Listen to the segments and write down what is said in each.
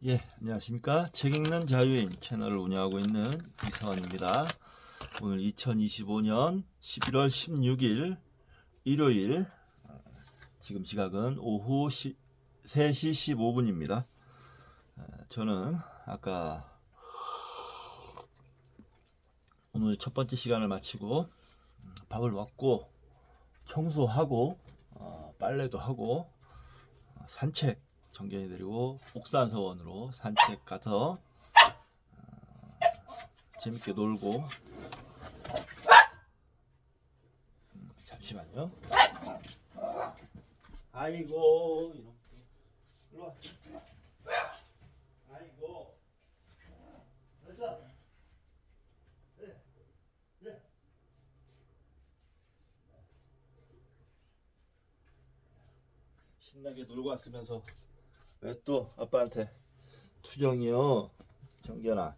예, 안녕하십니까. 책 읽는 자유인 채널을 운영하고 있는 이서원입니다. 오늘 2025년 11월 16일 일요일, 지금 시각은 오후 3시 15분입니다. 저는 아까 오늘 첫 번째 시간을 마치고 밥을 먹고 청소하고 빨래도 하고 산책 정견이 데리고 옥산서원으로 산책 가서 재밌게 놀고. 잠시만요. 아이고 이놈, 일로와. 아이고 됐어. 네, 네. 신나게 놀고 왔으면서 왜 또 아빠한테 투정이요? 정견아,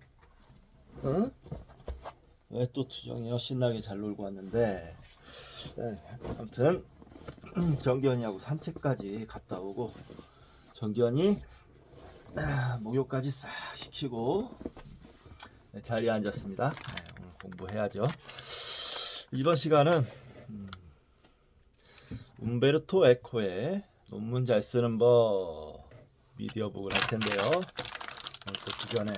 응? 왜 또 투정이요? 신나게 잘 놀고 왔는데. 네, 아무튼 정견이하고 산책까지 갔다 오고, 정견이 목욕까지 싹 시키고 자리에 앉았습니다. 네, 오늘 공부해야죠. 이번 시간은 움베르토 에코의 논문 잘 쓰는 법 미디어북을 할 텐데요. 오늘 또 주변에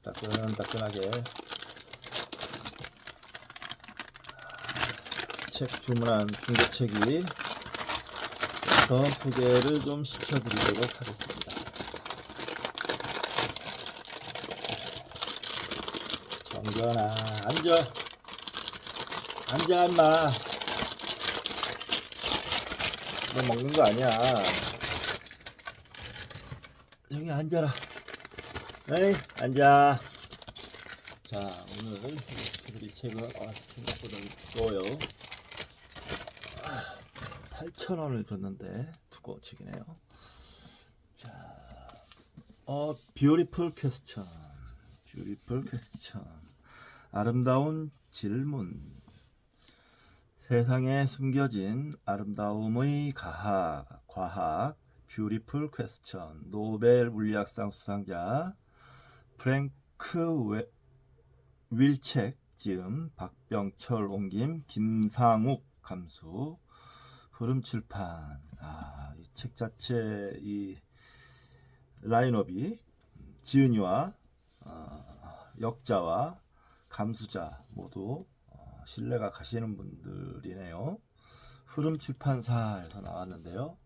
따끈따끈하게 책 주문한 중고책이 더 소개를 좀 시켜드리도록 하겠습니다. 정견아, 앉아 임마. 너 먹는 거 아니야. 여기 앉아라. 에이, 앉아. 자, 오늘 이 책은 생각보다 무거워요. 8,000원을 줬는데 두꺼운 책이네요. 자, Beautiful question. 아름다운 질문. 세상에 숨겨진 아름다움의 과학. Beautiful question. 노벨 물리학상 수상자 프랭크 윌책 지음, 박병철 옮김, 김상욱 감수, 흐름출판. 이 책 자체 이 라인업이 지은이와 역자와 감수자 모두 신뢰가 가시는 분들이네요. 흐름출판사에서 나왔는데요.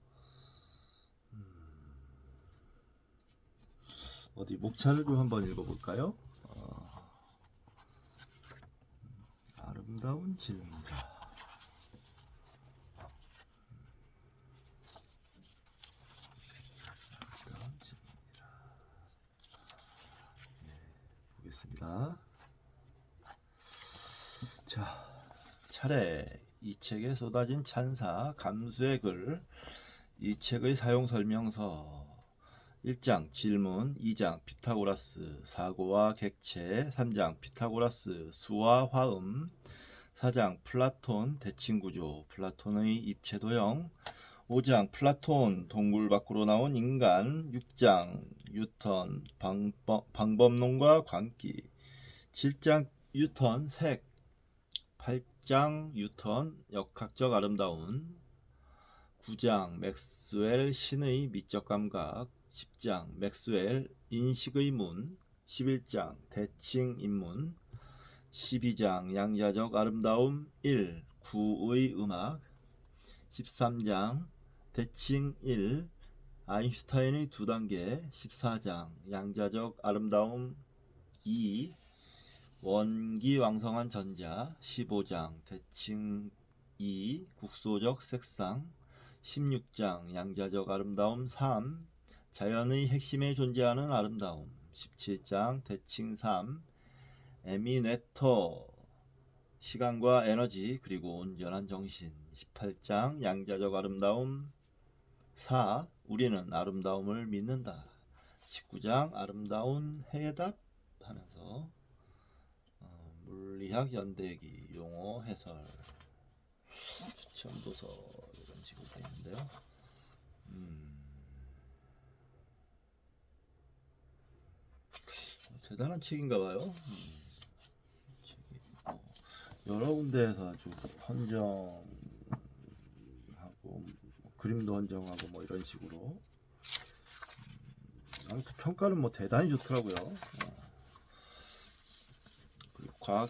어디 목차를 좀 한번 읽어볼까요? 아름다운 질문이다. 보겠습니다. 자, 차례 이 책에 쏟아진 찬사 감수의 글, 이 책의 사용 설명서. 1장 질문, 2장 피타고라스 사고와 객체, 3장 피타고라스 수와 화음, 4장 플라톤 대칭구조, 플라톤의 입체도형, 5장 플라톤 동굴 밖으로 나온 인간, 6장 뉴턴 방법론과 광기, 7장 뉴턴 색, 8장 뉴턴 역학적 아름다움, 9장 맥스웰 신의 미적 감각, 10장 맥스웰 인식의 문, 11장 대칭 인문, 12장 양자적 아름다움 1 구의 음악, 13장 대칭 1 아인슈타인의 두 단계, 14장 양자적 아름다움 2 원기왕성한 전자, 15장 대칭 2 국소적 색상, 16장 양자적 아름다움 3 자연의 핵심에 존재하는 아름다움, 17장 대칭 3 에미네터 시간과 에너지 그리고 온전한 정신, 18장 양자적 아름다움 4 우리는 아름다움을 믿는다, 19장 아름다운 해답 하면서 물리학 연대기 용어 해설 추천도서 이런 식으로 되어 있는데요. 대단한 책인가 봐요. 책이 여러 군데에서 아주 헌정하고 그림도 헌정하고 뭐 이런 식으로 아무튼 평가는 뭐 대단히 좋더라고요. 그리고 과학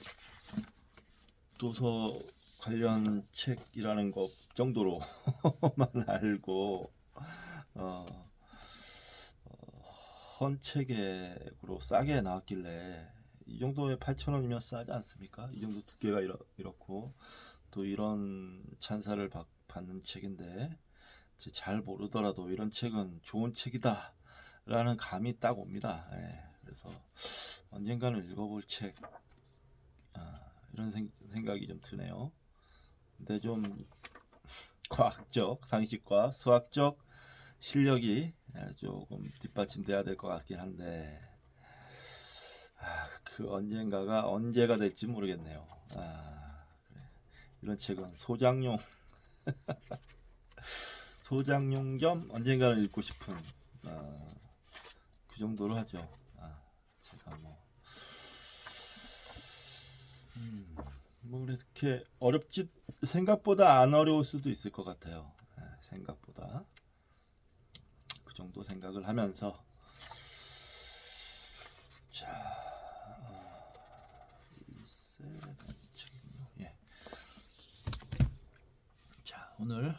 도서 관련 책이라는 것 정도로만 알고 헌책으로 싸게 나왔길래 이 정도에 8,000원이면 싸지 않습니까? 이 정도 두께가 이렇고 또 이런 찬사를 받는 책인데 잘 모르더라도 이런 책은 좋은 책이다 라는 감이 딱 옵니다. 예, 그래서 언젠가는 읽어볼 책 이런 생각이 좀 드네요. 근데 좀 과학적, 상식과 수학적 실력이 조금 뒷받침돼야 될 것 같긴 한데 그 언젠가가 언제가 될지 모르겠네요. 그래. 이런 책은 소장용 소장용 겸 언젠가는 읽고 싶은 그 정도로 하죠. 제가 뭐 그렇게 어렵지 생각보다 안 어려울 수도 있을 것 같아요. 생각보다 그 정도 생각을 하면서 자, 예. 자 오늘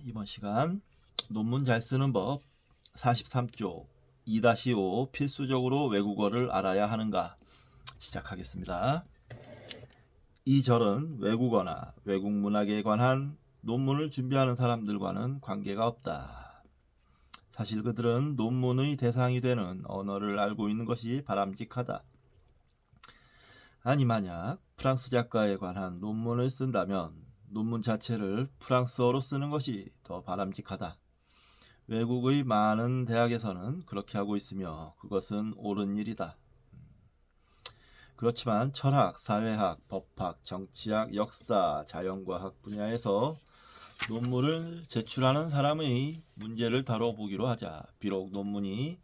이번 시간 논문 잘 쓰는 법 43쪽 2-5 필수적으로 외국어를 알아야 하는가 시작하겠습니다. 이 절은 외국어나 외국 문학에 관한 논문을 준비하는 사람들과는 관계가 없다. 사실 그들은 논문의 대상이 되는 언어를 알고 있는 것이 바람직하다. 아니 만약 프랑스 작가에 관한 논문을 쓴다면 논문 자체를 프랑스어로 쓰는 것이 더 바람직하다. 외국의 많은 대학에서는 그렇게 하고 있으며 그것은 옳은 일이다. 그렇지만 철학, 사회학, 법학, 정치학, 역사, 자연과학 분야에서 논문을 제출하는 사람의 문제를 다뤄보기로 하자. 비록 논문이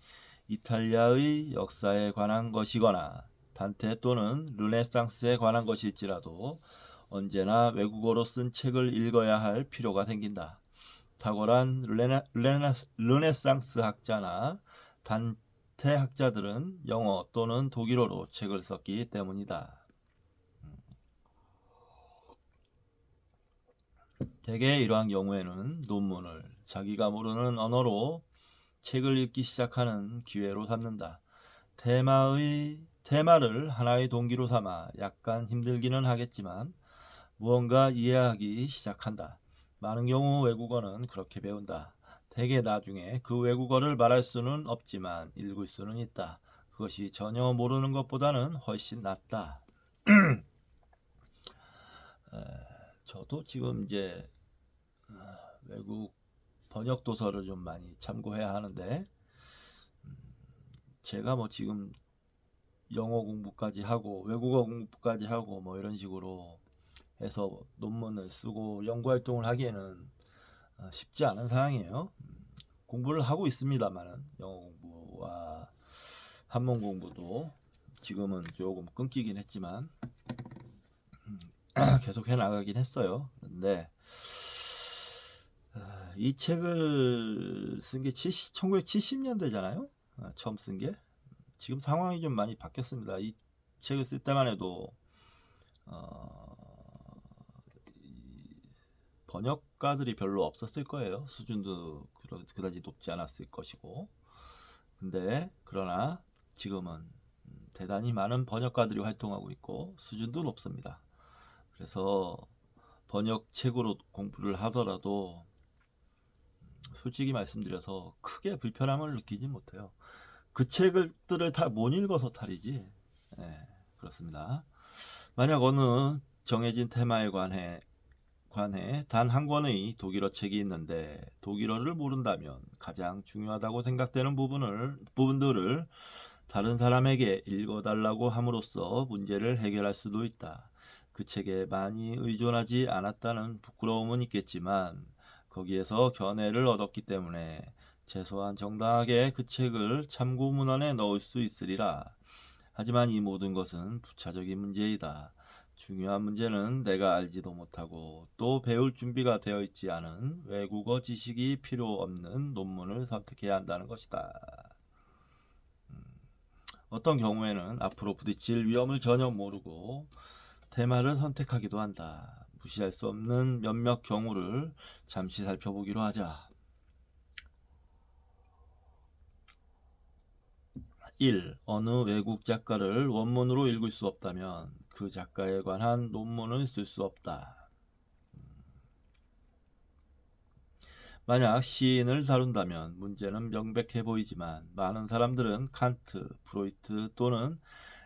이탈리아의 역사에 관한 것이거나 단테 또는 르네상스에 관한 것일지라도 언제나 외국어로 쓴 책을 읽어야 할 필요가 생긴다. 탁월한 르네상스 학자나 단테 학자들은 영어 또는 독일어로 책을 썼기 때문이다. 대개 이러한 경우에는 논문을 자기가 모르는 언어로 책을 읽기 시작하는 기회로 삼는다. 테마를 하나의 동기로 삼아 약간 힘들기는 하겠지만 무언가 이해하기 시작한다. 많은 경우 외국어는 그렇게 배운다. 대개 나중에 그 외국어를 말할 수는 없지만 읽을 수는 있다. 그것이 전혀 모르는 것보다는 훨씬 낫다. 저도 지금 이제 외국 번역 도서를 좀 많이 참고해야 하는데 제가 뭐 지금 영어 공부까지 하고 외국어 공부까지 하고 뭐 이런 식으로 해서 논문을 쓰고 연구 활동을 하기에는 쉽지 않은 상황이에요. 공부를 하고 있습니다만은 영어 공부와 한문 공부도 지금은 조금 끊기긴 했지만 계속 해 나가긴 했어요. 근데 이 책을 쓴 게 1970년대잖아요. 처음 쓴 게. 지금 상황이 좀 많이 바뀌었습니다. 이 책을 쓸 때만 해도 번역가들이 별로 없었을 거예요. 수준도 그다지 높지 않았을 것이고. 근데 그러나 지금은 대단히 많은 번역가들이 활동하고 있고 수준도 높습니다. 그래서 번역책으로 공부를 하더라도 솔직히 말씀드려서 크게 불편함을 느끼지 못해요. 그 책들을 다 못 읽어서 탈이지. 네, 그렇습니다. 만약 어느 정해진 테마에 관해 단 한 권의 독일어 책이 있는데 독일어를 모른다면 가장 중요하다고 생각되는 부분들을 다른 사람에게 읽어달라고 함으로써 문제를 해결할 수도 있다. 그 책에 많이 의존하지 않았다는 부끄러움은 있겠지만 거기에서 견해를 얻었기 때문에 최소한 정당하게 그 책을 참고 문헌에 넣을 수 있으리라. 하지만 이 모든 것은 부차적인 문제이다. 중요한 문제는 내가 알지도 못하고 또 배울 준비가 되어 있지 않은 외국어 지식이 필요 없는 논문을 선택해야 한다는 것이다. 어떤 경우에는 앞으로 부딪힐 위험을 전혀 모르고 테마를 선택하기도 한다. 무시할 수 없는 몇몇 경우를 잠시 살펴보기로 하자. 1. 어느 외국 작가를 원문으로 읽을 수 없다면 그 작가에 관한 논문을 쓸 수 없다. 만약 시인을 다룬다면 문제는 명백해 보이지만 많은 사람들은 칸트, 프로이트 또는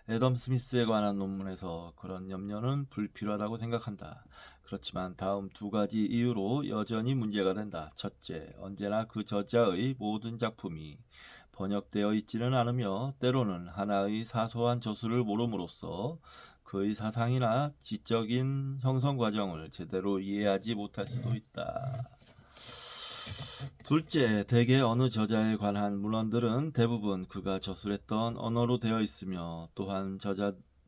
애덤 스미스에 관한 논문에서 그런 염려는 불필요하다고 생각한다. 그렇지만 다음 두 가지 이유로 여전히 문제가 된다. 첫째, 언제나 그 저자의 모든 작품이 번역되어 있지는 않으며 때로는 하나의 사소한 저수를 모름으로써 그의 사상이나 지적인 형성 과정을 제대로 이해하지 못할 수도 있다. 둘째, 대개 어느 저자에 관한 문헌들은 대부분 그가 저술했던 언어로 되어 있으며 또한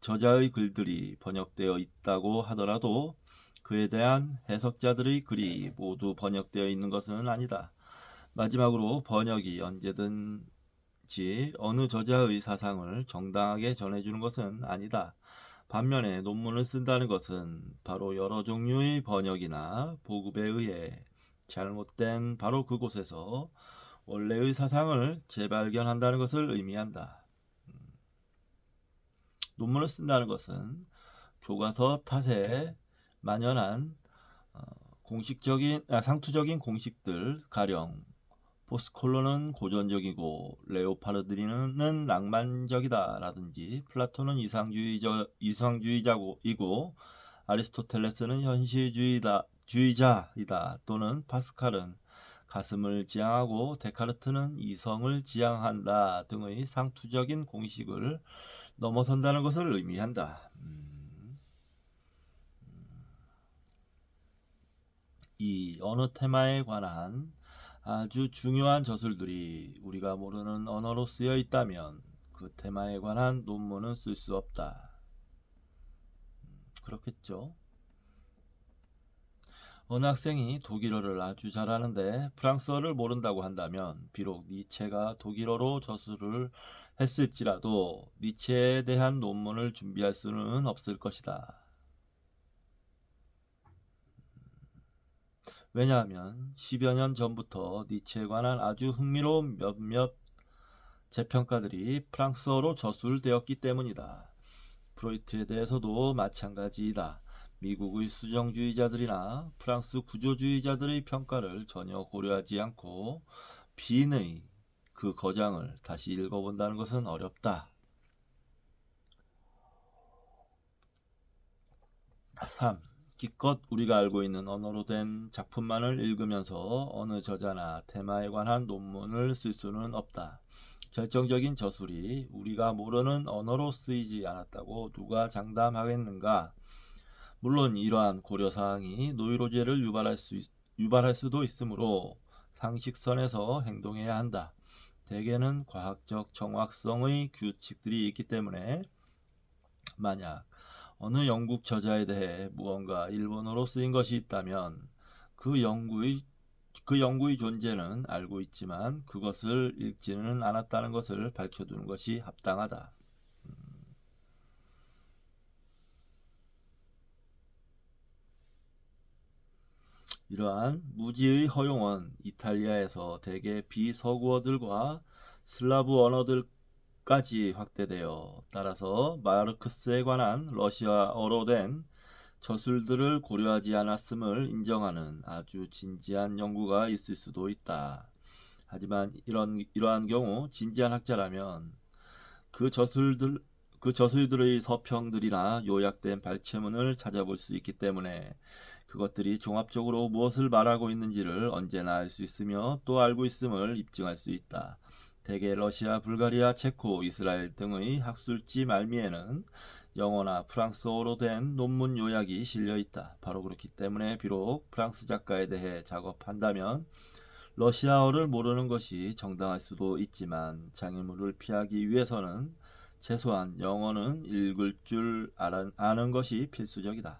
저자의 글들이 번역되어 있다고 하더라도 그에 대한 해석자들의 글이 모두 번역되어 있는 것은 아니다. 마지막으로 번역이 언제든지 어느 저자의 사상을 정당하게 전해주는 것은 아니다. 반면에 논문을 쓴다는 것은 바로 여러 종류의 번역이나 보급에 의해 잘못된 바로 그곳에서 원래의 사상을 재발견한다는 것을 의미한다. 논문을 쓴다는 것은 교과서 탓에 만연한 상투적인 공식들, 가령 포스콜로는 고전적이고 레오파르디는 낭만적이다 라든지 플라톤은 이상주의자이고 아리스토텔레스는 현실주의자이다 또는 파스칼은 가슴을 지향하고 데카르트는 이성을 지향한다 등의 상투적인 공식을 넘어선다는 것을 의미한다. 이 어느 테마에 관한 아주 중요한 저술들이 우리가 모르는 언어로 쓰여 있다면 그 테마에 관한 논문은 쓸 수 없다. 그렇겠죠. 어느 학생이 독일어를 아주 잘하는데 프랑스어를 모른다고 한다면 비록 니체가 독일어로 저술을 했을지라도 니체에 대한 논문을 준비할 수는 없을 것이다. 왜냐하면 10여 년 전부터 니체에 관한 아주 흥미로운 몇몇 재평가들이 프랑스어로 저술되었기 때문이다. 프로이트에 대해서도 마찬가지이다. 미국의 수정주의자들이나 프랑스 구조주의자들의 평가를 전혀 고려하지 않고 빈의 그 거장을 다시 읽어본다는 것은 어렵다. 3. 기껏 우리가 알고 있는 언어로 된 작품만을 읽으면서 어느 저자나 테마에 관한 논문을 쓸 수는 없다. 결정적인 저술이 우리가 모르는 언어로 쓰이지 않았다고 누가 장담하겠는가? 물론 이러한 고려사항이 노이로제를 유발할 수도 있으므로 상식선에서 행동해야 한다. 대개는 과학적 정확성의 규칙들이 있기 때문에 만약 어느 영국 저자에 대해 무언가 일본어로 쓰인 것이 있다면 그 연구의 존재는 알고 있지만 그것을 읽지는 않았다는 것을 밝혀두는 것이 합당하다. 이러한 무지의 허용은 이탈리아에서 대개 비서구어들과 슬라브 언어들까지 확대되어 따라서 마르크스에 관한 러시아어로 된 저술들을 고려하지 않았음을 인정하는 아주 진지한 연구가 있을 수도 있다. 하지만 이러한 경우 진지한 학자라면 그 저술들의 서평들이나 요약된 발췌문을 찾아볼 수 있기 때문에 그것들이 종합적으로 무엇을 말하고 있는지를 언제나 알 수 있으며 또 알고 있음을 입증할 수 있다. 대개 러시아, 불가리아, 체코, 이스라엘 등의 학술지 말미에는 영어나 프랑스어로 된 논문 요약이 실려 있다. 바로 그렇기 때문에 비록 프랑스 작가에 대해 작업한다면 러시아어를 모르는 것이 정당할 수도 있지만 장애물을 피하기 위해서는 최소한 영어는 읽을 줄 아는 것이 필수적이다.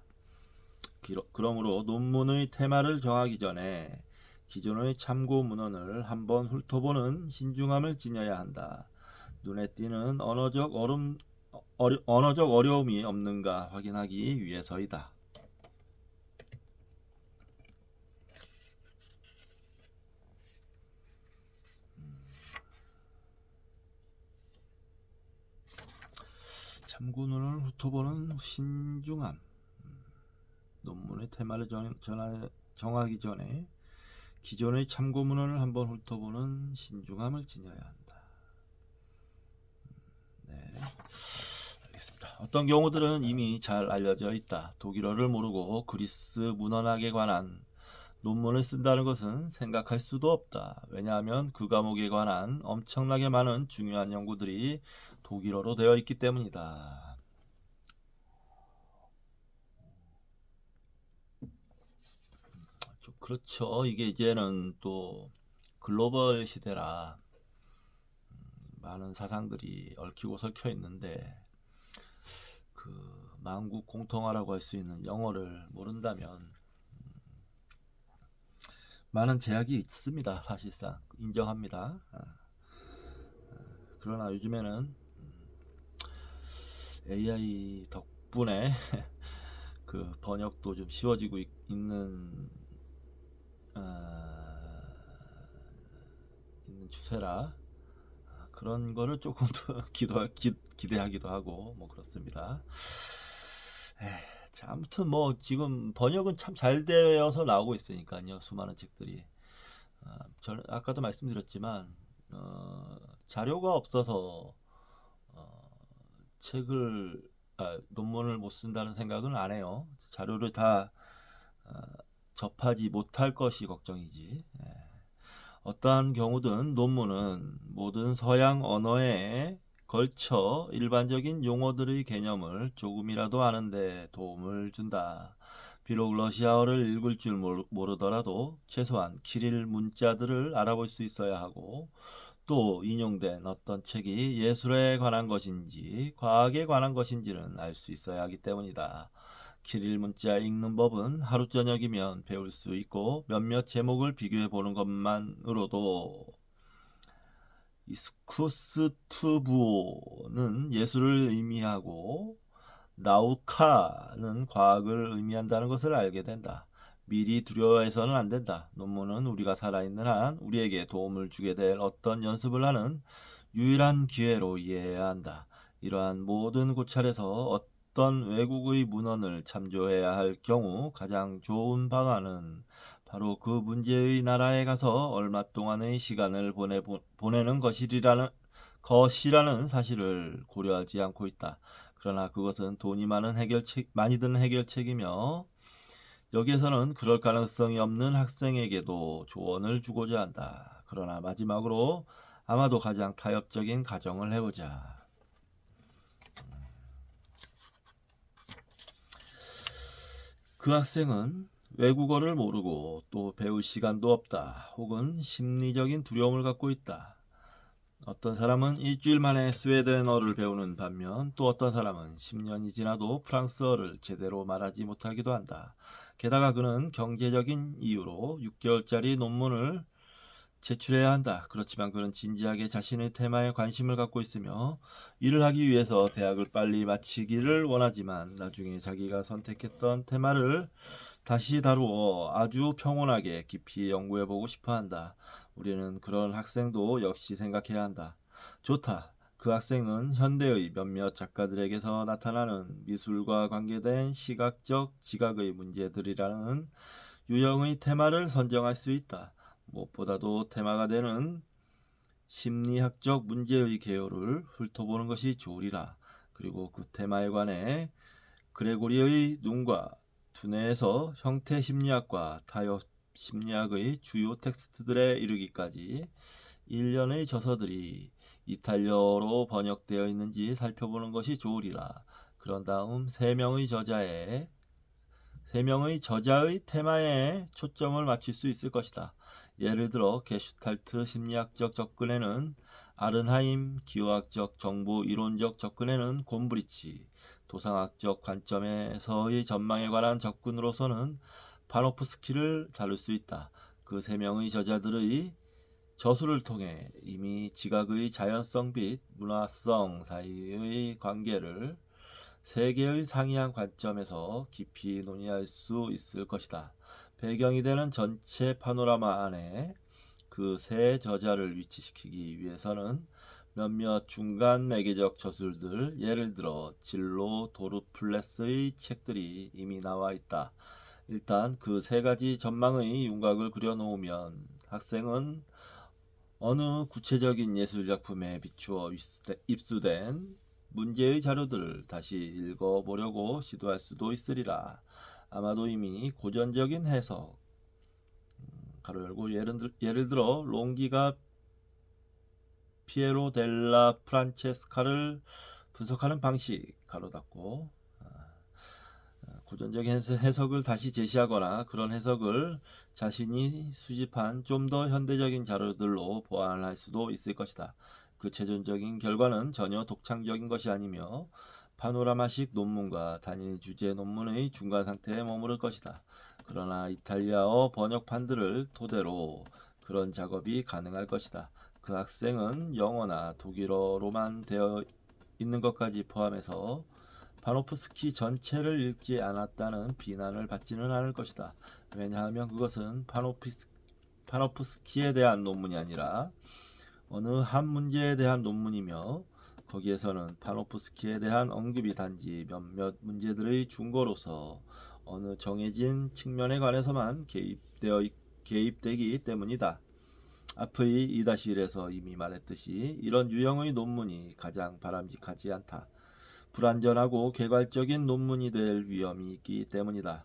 그러므로 논문의 테마를 정하기 전에 기존의 참고 문헌을 한번 훑어보는 신중함을 지녀야 한다. 눈에 띄는 언어적 어려움이 없는가 확인하기 위해서이다. 참고문헌을 훑어보는 신중함. 논문의 테마를 정하기 전에 기존의 참고문헌을 한번 훑어보는 신중함을 지녀야 한다. 네, 알겠습니다. 어떤 경우들은 이미 잘 알려져 있다. 독일어를 모르고 그리스 문헌학에 관한 논문을 쓴다는 것은 생각할 수도 없다. 왜냐하면 그 과목에 관한 엄청나게 많은 중요한 연구들이 독일어로 되어 있기 때문이다. 좀 그렇죠. 이게 이제는 또 글로벌 시대라 많은 사상들이 얽히고 설켜 있는데 그 만국 공통어라고 할 수 있는 영어를 모른다면 많은 제약이 있습니다. 사실상 인정합니다. 그러나 요즘에는 AI 덕분에 그 번역도 좀 쉬워지고 있는 추세라 그런 거를 조금 더 기대하기도 하고 뭐 그렇습니다. 자, 아무튼 뭐 지금 번역은 참 잘 되어서 나오고 있으니까요. 수많은 책들이. 저는 아까도 말씀드렸지만 자료가 없어서 책을 논문을 못 쓴다는 생각은 안 해요. 자료를 다 접하지 못할 것이 걱정이지. 어떠한 경우든 논문은 모든 서양 언어에 걸쳐 일반적인 용어들의 개념을 조금이라도 아는 데 도움을 준다. 비록 러시아어를 읽을 줄 모르더라도 최소한 키릴 문자들을 알아볼 수 있어야 하고 또 인용된 어떤 책이 예술에 관한 것인지 과학에 관한 것인지는 알 수 있어야 하기 때문이다. 키릴 문자 읽는 법은 하루 저녁이면 배울 수 있고 몇몇 제목을 비교해 보는 것만으로도 이스쿠스투부는 예술을 의미하고 나우카는 과학을 의미한다는 것을 알게 된다. 미리 두려워해서는 안 된다. 논문은 우리가 살아있는 한 우리에게 도움을 주게 될 어떤 연습을 하는 유일한 기회로 이해해야 한다. 이러한 모든 고찰에서 어떤 외국의 문헌을 참조해야 할 경우 가장 좋은 방안은 바로 그 문제의 나라에 가서 얼마 동안의 시간을 보내는 것이라는 사실을 고려하지 않고 있다. 그러나 그것은 돈이 많이 드는 해결책이며 여기에서는 그럴 가능성이 없는 학생에게도 조언을 주고자 한다. 그러나 마지막으로 아마도 가장 타협적인 가정을 해보자. 그 학생은 외국어를 모르고 또 배울 시간도 없다. 혹은 심리적인 두려움을 갖고 있다. 어떤 사람은 일주일 만에 스웨덴어를 배우는 반면 또 어떤 사람은 10년이 지나도 프랑스어를 제대로 말하지 못하기도 한다. 게다가 그는 경제적인 이유로 6개월짜리 논문을 제출해야 한다. 그렇지만 그는 진지하게 자신의 테마에 관심을 갖고 있으며 일을 하기 위해서 대학을 빨리 마치기를 원하지만 나중에 자기가 선택했던 테마를 다시 다루어 아주 평온하게 깊이 연구해보고 싶어한다. 우리는 그런 학생도 역시 생각해야 한다. 좋다. 그 학생은 현대의 몇몇 작가들에게서 나타나는 미술과 관계된 시각적 지각의 문제들이라는 유형의 테마를 선정할 수 있다. 무엇보다도 테마가 되는 심리학적 문제의 개요를 훑어보는 것이 좋으리라. 그리고 그 테마에 관해 그레고리의 눈과 두뇌에서 형태 심리학과 타협 심리학의 주요 텍스트들에 이르기까지 1년의 저서들이 이탈리아어로 번역되어 있는지 살펴보는 것이 좋으리라. 그런 다음 3명의 저자의 세 명의 저자의 테마에 초점을 맞출 수 있을 것이다. 예를 들어 게슈탈트 심리학적 접근에는 아른하임, 기호학적 정보 이론적 접근에는 곰브리치, 도상학적 관점에서의 전망에 관한 접근으로서는 파노프스키를 다룰 수 있다. 그 세 명의 저자들의 저술을 통해 이미 지각의 자연성 및 문화성 사이의 관계를 세 개의 상이한 관점에서 깊이 논의할 수 있을 것이다. 배경이 되는 전체 파노라마 안에 그 세 저자를 위치시키기 위해서는 몇몇 중간 매개적 저술들, 예를 들어 진로 도르플레스의 책들이 이미 나와 있다. 일단 그 세 가지 전망의 윤곽을 그려놓으면 학생은 어느 구체적인 예술작품에 비추어 입수된 문제의 자료들을 다시 읽어보려고 시도할 수도 있으리라. 아마도 이미 고전적인 해석, 가로 열고 예를 들어 롱기가 피에로 델라 프란체스카를 분석하는 방식, 가로 닫고, 고전적인 해석을 다시 제시하거나 그런 해석을 자신이 수집한 좀 더 현대적인 자료들로 보완할 수도 있을 것이다. 그 최종적인 결과는 전혀 독창적인 것이 아니며 파노라마식 논문과 단일 주제 논문의 중간 상태에 머무를 것이다. 그러나 이탈리아어 번역판들을 토대로 그런 작업이 가능할 것이다. 그 학생은 영어나 독일어로만 되어 있는 것까지 포함해서 파노프스키 전체를 읽지 않았다는 비난을 받지는 않을 것이다. 왜냐하면 그것은 파노프스키에 대한 논문이 아니라 어느 한 문제에 대한 논문이며 거기에서는 파노프스키에 대한 언급이 단지 몇몇 문제들의 중거로서 어느 정해진 측면에 관해서만 개입되기 때문이다. 앞의 2-1에서 이미 말했듯이 이런 유형의 논문이 가장 바람직하지 않다. 불완전하고 개괄적인 논문이 될 위험이 있기 때문이다.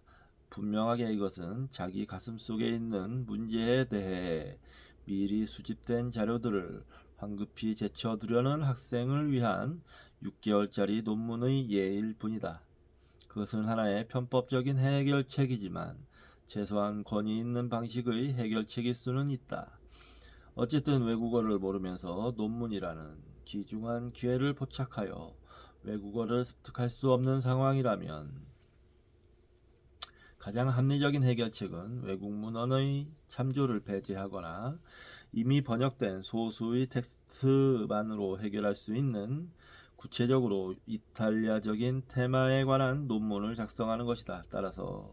분명하게 이것은 자기 가슴 속에 있는 문제에 대해 미리 수집된 자료들을 황급히 제쳐두려는 학생을 위한 6개월짜리 논문의 예일 뿐이다. 그것은 하나의 편법적인 해결책이지만 최소한 권위 있는 방식의 해결책일 수는 있다. 어쨌든 외국어를 모르면서 논문이라는 귀중한 기회를 포착하여 외국어를 습득할 수 없는 상황이라면 가장 합리적인 해결책은 외국 문헌의 참조를 배제하거나 이미 번역된 소수의 텍스트만으로 해결할 수 있는 구체적으로 이탈리아적인 테마에 관한 논문을 작성하는 것이다. 따라서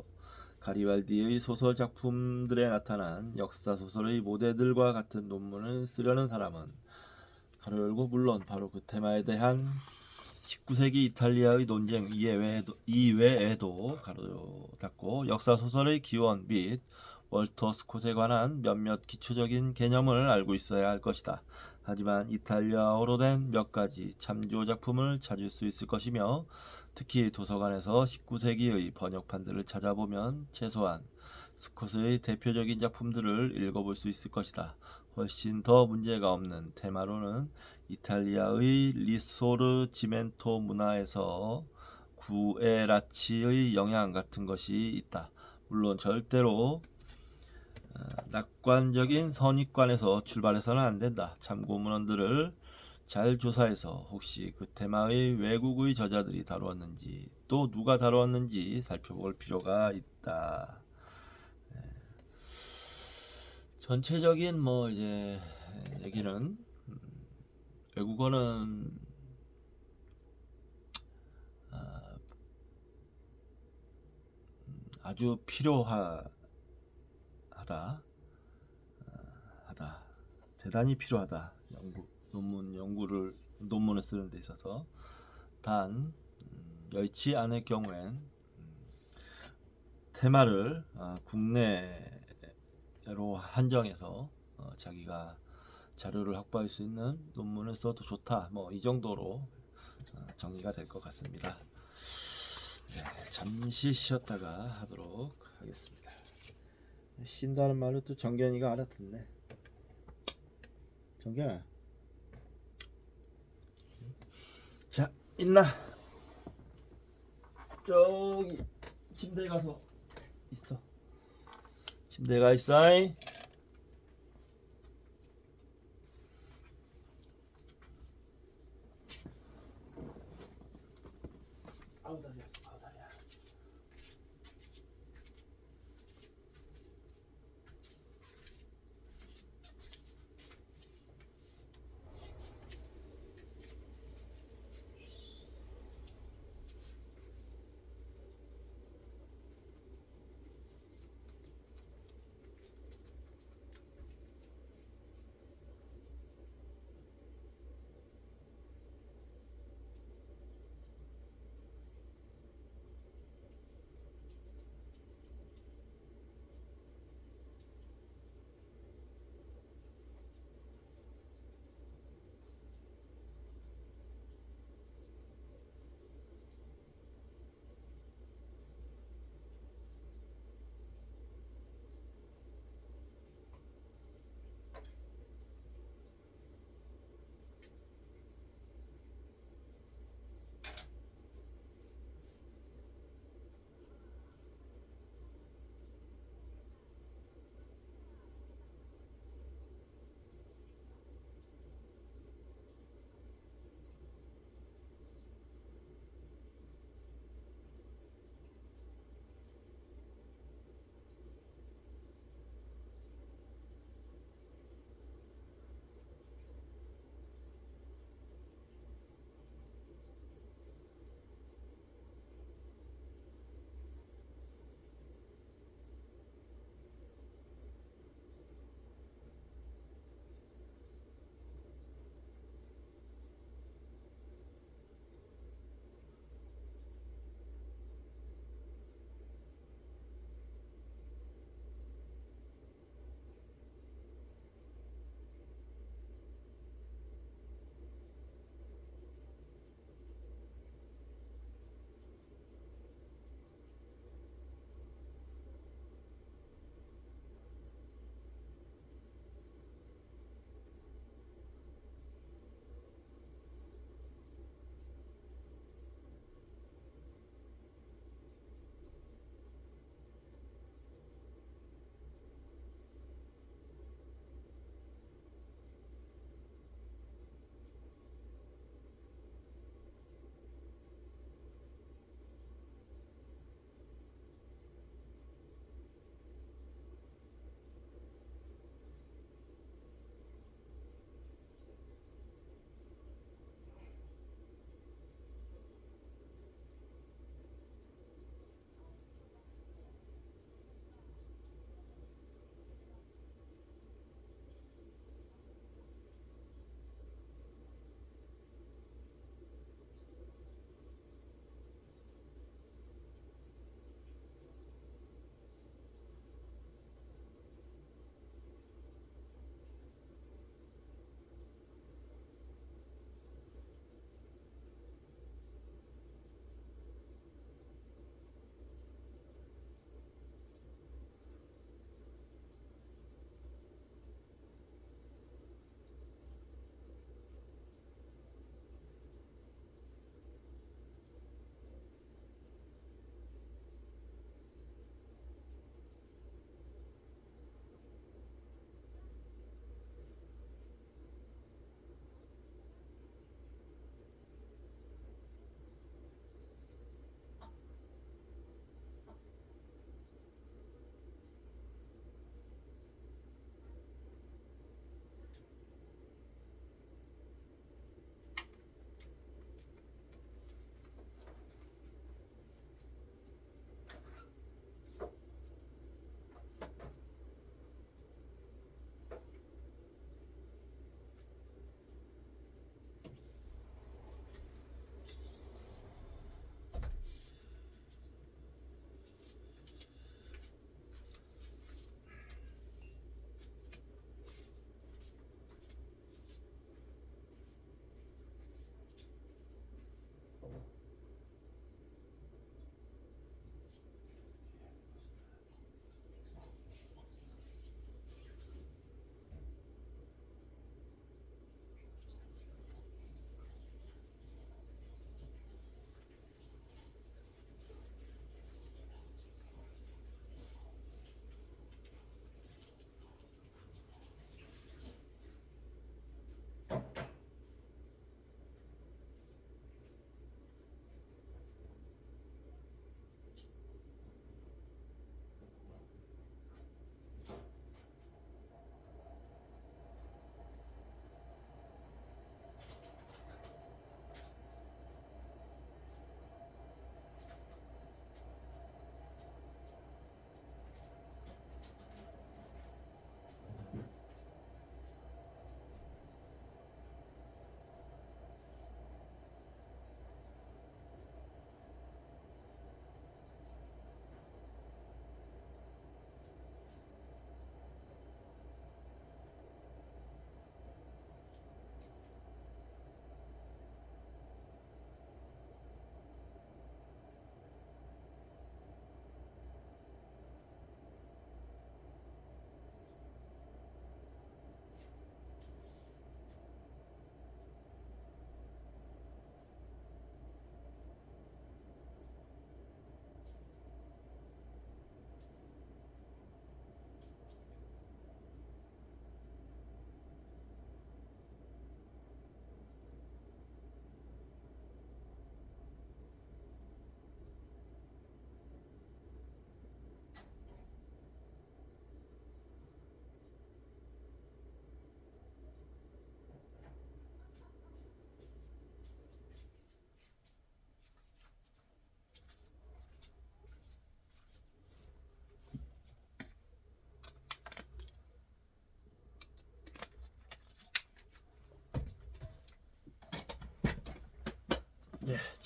가리발디의 소설 작품들에 나타난 역사 소설의 모델들과 같은 논문을 쓰려는 사람은 가로 열고 물론 바로 그 테마에 대한 19세기 이탈리아의 논쟁 이외에도 가로 닫고 역사소설의 기원 및 월터 스콧에 관한 몇몇 기초적인 개념을 알고 있어야 할 것이다. 하지만 이탈리아어로 된 몇 가지 참조 작품을 찾을 수 있을 것이며 특히 도서관에서 19세기의 번역판들을 찾아보면 최소한 스콧의 대표적인 작품들을 읽어볼 수 있을 것이다. 훨씬 더 문제가 없는 테마로는 이탈리아의 리소르지멘토 문화에서 구에라치의 영향 같은 것이 있다. 물론 절대로 낙관적인 선입관에서 출발해서는 안 된다. 참고 문헌들을 잘 조사해서 혹시 그 테마의 외국의 저자들이 다루었는지 또 누가 다루었는지 살펴볼 필요가 있다. 전체적인 이제 얘기는 외국어는 아주 필요하다. 대단히 필요하다. 논문을 쓰는 데 있어서 단 여의치 않을 경우엔 테마를 국내로 한정해서 자기가 자료를 확보할 수 있는 논문을 써도 좋다. 이 정도로 정리가 될 것 같습니다. 네, 잠시 쉬었다가 하도록 하겠습니다. 쉰다는 말을 또 정견이가 알아듣네. 정견아, 자, 있나? 저기 침대에 가서 있어. 침대가 있어. 아우 다리야. 아우 다리야.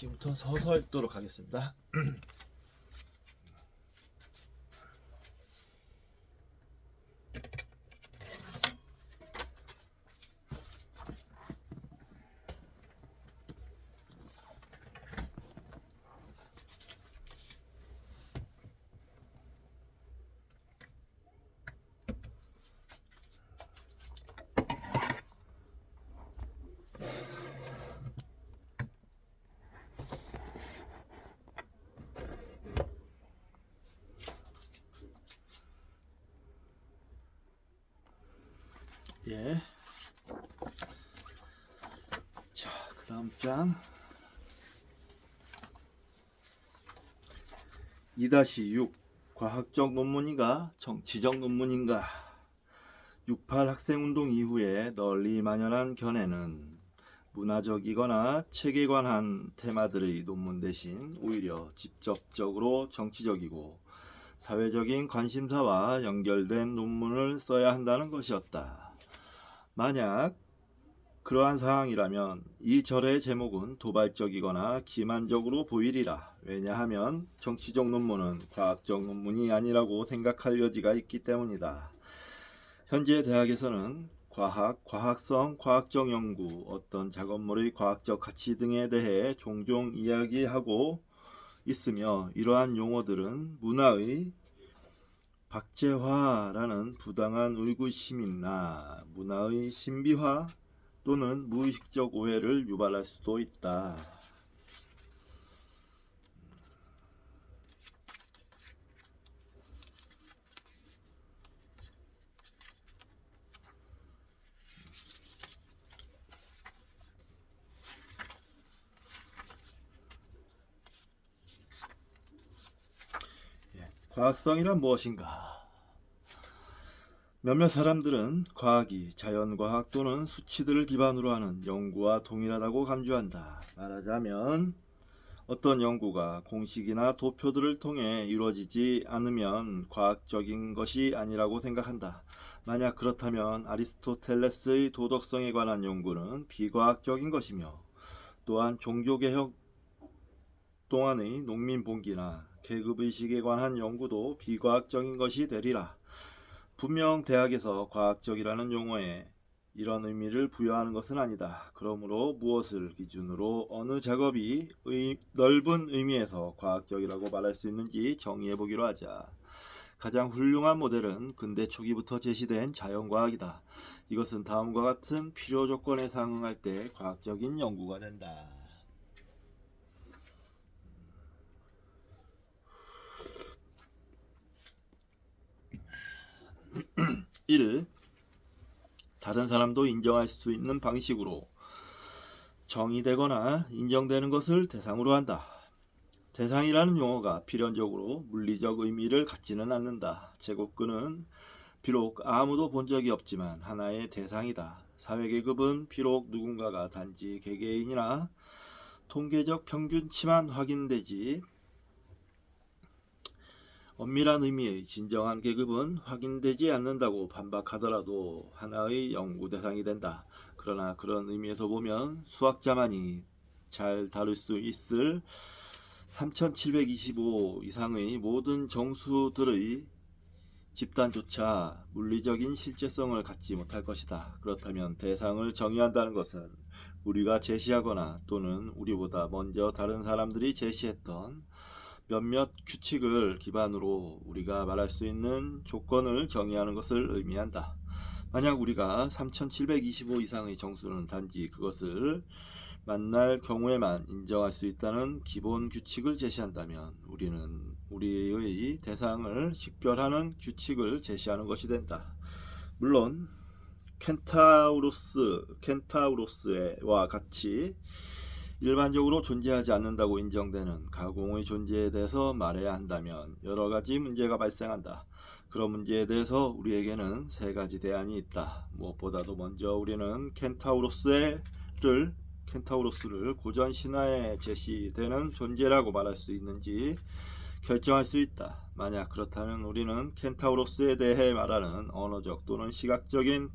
지금부터 서서 읽도록 하겠습니다. 예. 자, 그 다음 장 2-6 과학적 논문인가 정치적 논문인가 6.8 학생운동 이후에 널리 만연한 견해는 문화적이거나 책에 관한 테마들의 논문 대신 오히려 직접적으로 정치적이고 사회적인 관심사와 연결된 논문을 써야 한다는 것이었다. 만약 그러한 상황이라면 이 절의 제목은 도발적이거나 기만적으로 보이리라. 왜냐하면 정치적 논문은 과학적 논문이 아니라고 생각할 여지가 있기 때문이다. 현재 대학에서는 과학, 과학성, 과학적 연구, 어떤 작업물의 과학적 가치 등에 대해 종종 이야기하고 있으며 이러한 용어들은 문화의 박제화라는 부당한 의구심이나 문화의 신비화 또는 무의식적 오해를 유발할 수도 있다. 과학성이란 무엇인가? 몇몇 사람들은 과학이 자연과학 또는 수치들을 기반으로 하는 연구와 동일하다고 간주한다. 말하자면 어떤 연구가 공식이나 도표들을 통해 이루어지지 않으면 과학적인 것이 아니라고 생각한다. 만약 그렇다면 아리스토텔레스의 도덕성에 관한 연구는 비과학적인 것이며 또한 종교개혁 동안의 농민봉기나 계급의식에 관한 연구도 비과학적인 것이 되리라. 분명 대학에서 과학적이라는 용어에 이런 의미를 부여하는 것은 아니다. 그러므로 무엇을 기준으로 어느 작업이 넓은 의미에서 과학적이라고 말할 수 있는지 정의해 보기로 하자. 가장 훌륭한 모델은 근대 초기부터 제시된 자연과학이다. 이것은 다음과 같은 필요 조건에 상응할 때 과학적인 연구가 된다. 1. 다른 사람도 인정할 수 있는 방식으로 정의되거나 인정되는 것을 대상으로 한다. 대상이라는 용어가 필연적으로 물리적 의미를 갖지는 않는다. 제국군은 비록 아무도 본 적이 없지만 하나의 대상이다. 사회계급은 비록 누군가가 단지 개개인이나 통계적 평균치만 확인되지 엄밀한 의미의 진정한 계급은 확인되지 않는다고 반박하더라도 하나의 연구 대상이 된다. 그러나 그런 의미에서 보면 수학자만이 잘 다룰 수 있을 3725 이상의 모든 정수들의 집단조차 물리적인 실제성을 갖지 못할 것이다. 그렇다면 대상을 정의한다는 것은 우리가 제시하거나 또는 우리보다 먼저 다른 사람들이 제시했던 몇몇 규칙을 기반으로 우리가 말할 수 있는 조건을 정의하는 것을 의미한다. 만약 우리가 3725 이상의 정수는 단지 그것을 만날 경우에만 인정할 수 있다는 기본 규칙을 제시한다면 우리는 우리의 대상을 식별하는 규칙을 제시하는 것이 된다. 물론 켄타우로스와 같이 일반적으로 존재하지 않는다고 인정되는 가공의 존재에 대해서 말해야 한다면 여러 가지 문제가 발생한다. 그런 문제에 대해서 우리에게는 세 가지 대안이 있다. 무엇보다도 먼저 우리는 켄타우로스를 고전 신화에 제시되는 존재라고 말할 수 있는지 결정할 수 있다. 만약 그렇다면 우리는 켄타우로스에 대해 말하는 언어적 또는 시각적인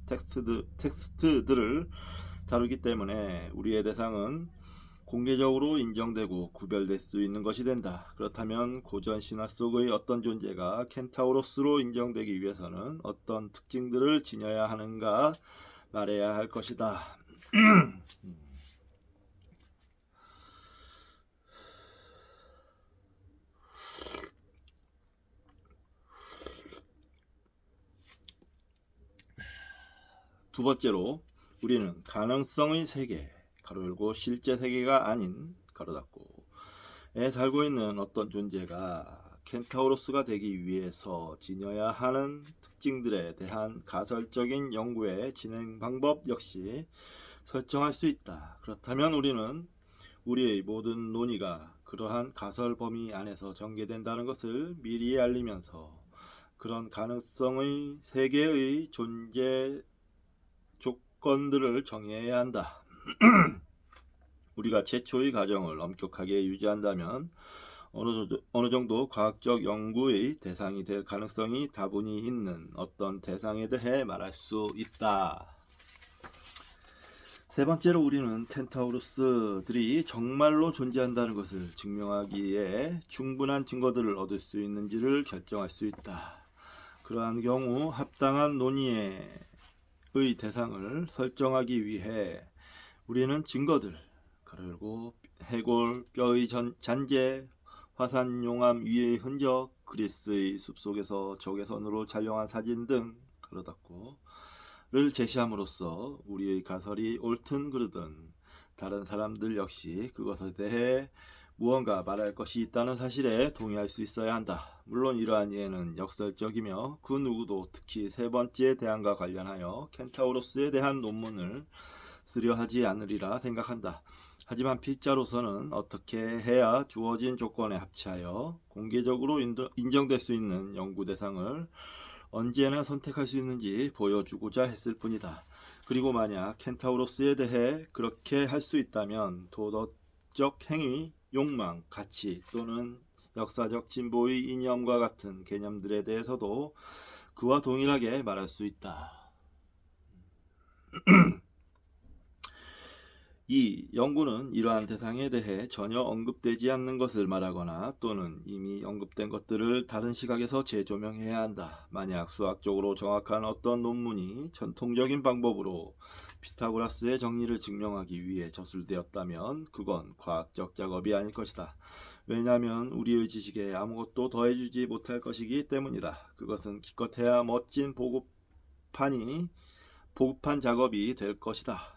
텍스트들을 다루기 때문에 우리의 대상은 공개적으로 인정되고 구별될 수 있는 것이 된다. 그렇다면 고전 신화 속의 어떤 존재가 켄타우로스로 인정되기 위해서는 어떤 특징들을 지녀야 하는가 말해야 할 것이다. 두 번째로 우리는 가능성의 세계 가로 열고 실제 세계가 아닌 가로 닫고에 살고 있는 어떤 존재가 켄타우로스가 되기 위해서 지녀야 하는 특징들에 대한 가설적인 연구의 진행 방법 역시 설정할 수 있다. 그렇다면 우리는 우리의 모든 논의가 그러한 가설 범위 안에서 전개된다는 것을 미리 알리면서 그런 가능성의 세계의 존재 조건들을 정해야 한다. 우리가 최초의 가정을 엄격하게 유지한다면 어느 정도 과학적 연구의 대상이 될 가능성이 다분히 있는 어떤 대상에 대해 말할 수 있다. 세 번째로 우리는 켄타우로스들이 정말로 존재한다는 것을 증명하기에 충분한 증거들을 얻을 수 있는지를 결정할 수 있다. 그러한 경우 합당한 논의의 대상을 설정하기 위해 우리는 증거들 가로 열고 해골, 뼈의 잔재, 화산 용암 위의 흔적, 그리스의 숲속에서 적외선으로 촬영한 사진 등 가로 닫고를 제시함으로써 우리의 가설이 옳든 그르든 다른 사람들 역시 그것에 대해 무언가 말할 것이 있다는 사실에 동의할 수 있어야 한다. 물론 이러한 예는 역설적이며 그 누구도 특히 세 번째 대안과 관련하여 켄타우로스에 대한 논문을 쓰려 하지 않으리라 생각한다. 하지만 필자로서는 어떻게 해야 주어진 조건에 합치하여 공개적으로 인정될 수 있는 연구 대상을 언제나 선택할 수 있는지 보여주고자 했을 뿐이다. 그리고 만약 켄타우로스에 대해 그렇게 할 수 있다면 도덕적 행위, 욕망, 가치 또는 역사적 진보의 이념과 같은 개념들에 대해서도 그와 동일하게 말할 수 있다. 이 연구는 이러한 대상에 대해 전혀 언급되지 않는 것을 말하거나 또는 이미 언급된 것들을 다른 시각에서 재조명해야 한다. 만약 수학적으로 정확한 어떤 논문이 전통적인 방법으로 피타고라스의 정리를 증명하기 위해 저술되었다면 그건 과학적 작업이 아닐 것이다. 왜냐하면 우리의 지식에 아무것도 더해주지 못할 것이기 때문이다. 그것은 기껏해야 멋진 보급판 작업이 될 것이다.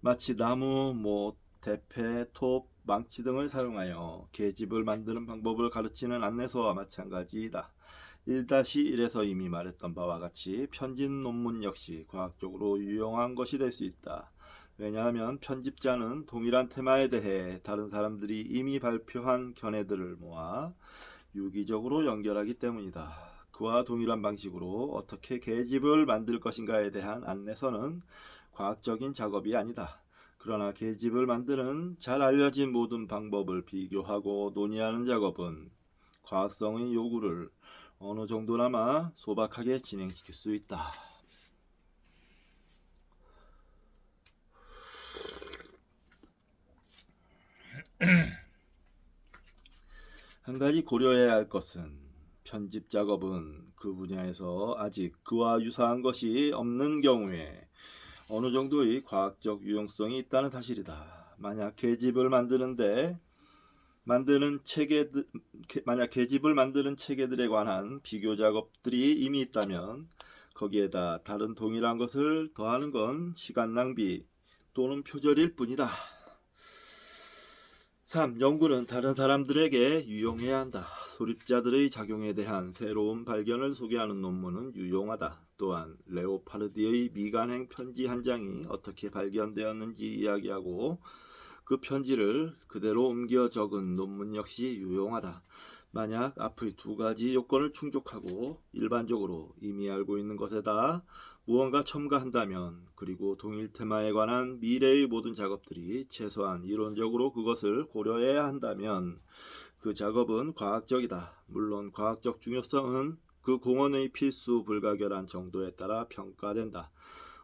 마치 나무, 못, 대패, 톱, 망치 등을 사용하여 계집을 만드는 방법을 가르치는 안내서와 마찬가지이다. 1-1에서 이미 말했던 바와 같이 편집 논문 역시 과학적으로 유용한 것이 될 수 있다. 왜냐하면 편집자는 동일한 테마에 대해 다른 사람들이 이미 발표한 견해들을 모아 유기적으로 연결하기 때문이다. 그와 동일한 방식으로 어떻게 계집을 만들 것인가에 대한 안내서는 과학적인 작업이 아니다. 그러나 계집을 만드는 잘 알려진 모든 방법을 비교하고 논의하는 작업은 과학성의 요구를 어느 정도나마 소박하게 진행시킬 수 있다. 한 가지 고려해야 할 것은 편집 작업은 그 분야에서 아직 그와 유사한 것이 없는 경우에 어느 정도의 과학적 유용성이 있다는 사실이다. 만약 계집을 만드는 체계들에 관한 비교 작업들이 이미 있다면 거기에다 다른 동일한 것을 더하는 건 시간 낭비 또는 표절일 뿐이다. 3. 연구는 다른 사람들에게 유용해야 한다. 소립자들의 작용에 대한 새로운 발견을 소개하는 논문은 유용하다. 또한 레오파르디의 미간행 편지 한 장이 어떻게 발견되었는지 이야기하고 그 편지를 그대로 옮겨 적은 논문 역시 유용하다. 만약 앞의 두 가지 요건을 충족하고 일반적으로 이미 알고 있는 것에다 무언가 첨가한다면 그리고 동일 테마에 관한 미래의 모든 작업들이 최소한 이론적으로 그것을 고려해야 한다면 그 작업은 과학적이다. 물론 과학적 중요성은 그 공헌의 필수 불가결한 정도에 따라 평가된다.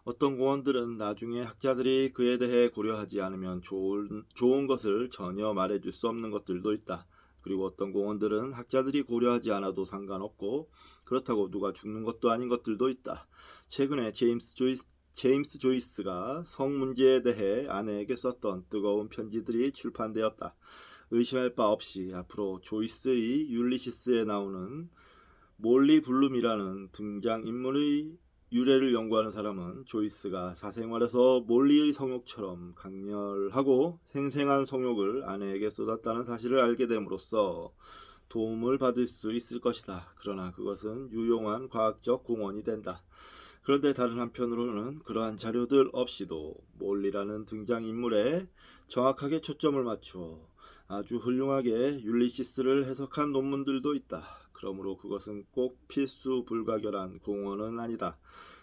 어떤 공원들은 나중에 학자들이 그에 대해 고려하지 않으면 좋은 것을 전혀 말해줄 수 없는 것들도 있다. 그리고 어떤 공원들은 학자들이 고려하지 않아도 상관없고 그렇다고 누가 죽는 것도 아닌 것들도 있다. 최근에 제임스 조이스가 성 문제에 대해 아내에게 썼던 뜨거운 편지들이 출판되었다. 의심할 바 없이 앞으로 조이스의 율리시스에 나오는 몰리 블룸이라는 등장인물의 유래를 연구하는 사람은 조이스가 사생활에서 몰리의 성욕처럼 강렬하고 생생한 성욕을 아내에게 쏟았다는 사실을 알게 됨으로써 도움을 받을 수 있을 것이다. 그러나 그것은 유용한 과학적 공헌이 된다. 그런데 다른 한편으로는 그러한 자료들 없이도 몰리라는 등장인물에 정확하게 초점을 맞추어 아주 훌륭하게 율리시스를 해석한 논문들도 있다. 그러므로 그것은 꼭 필수 불가결한 공헌은 아니다.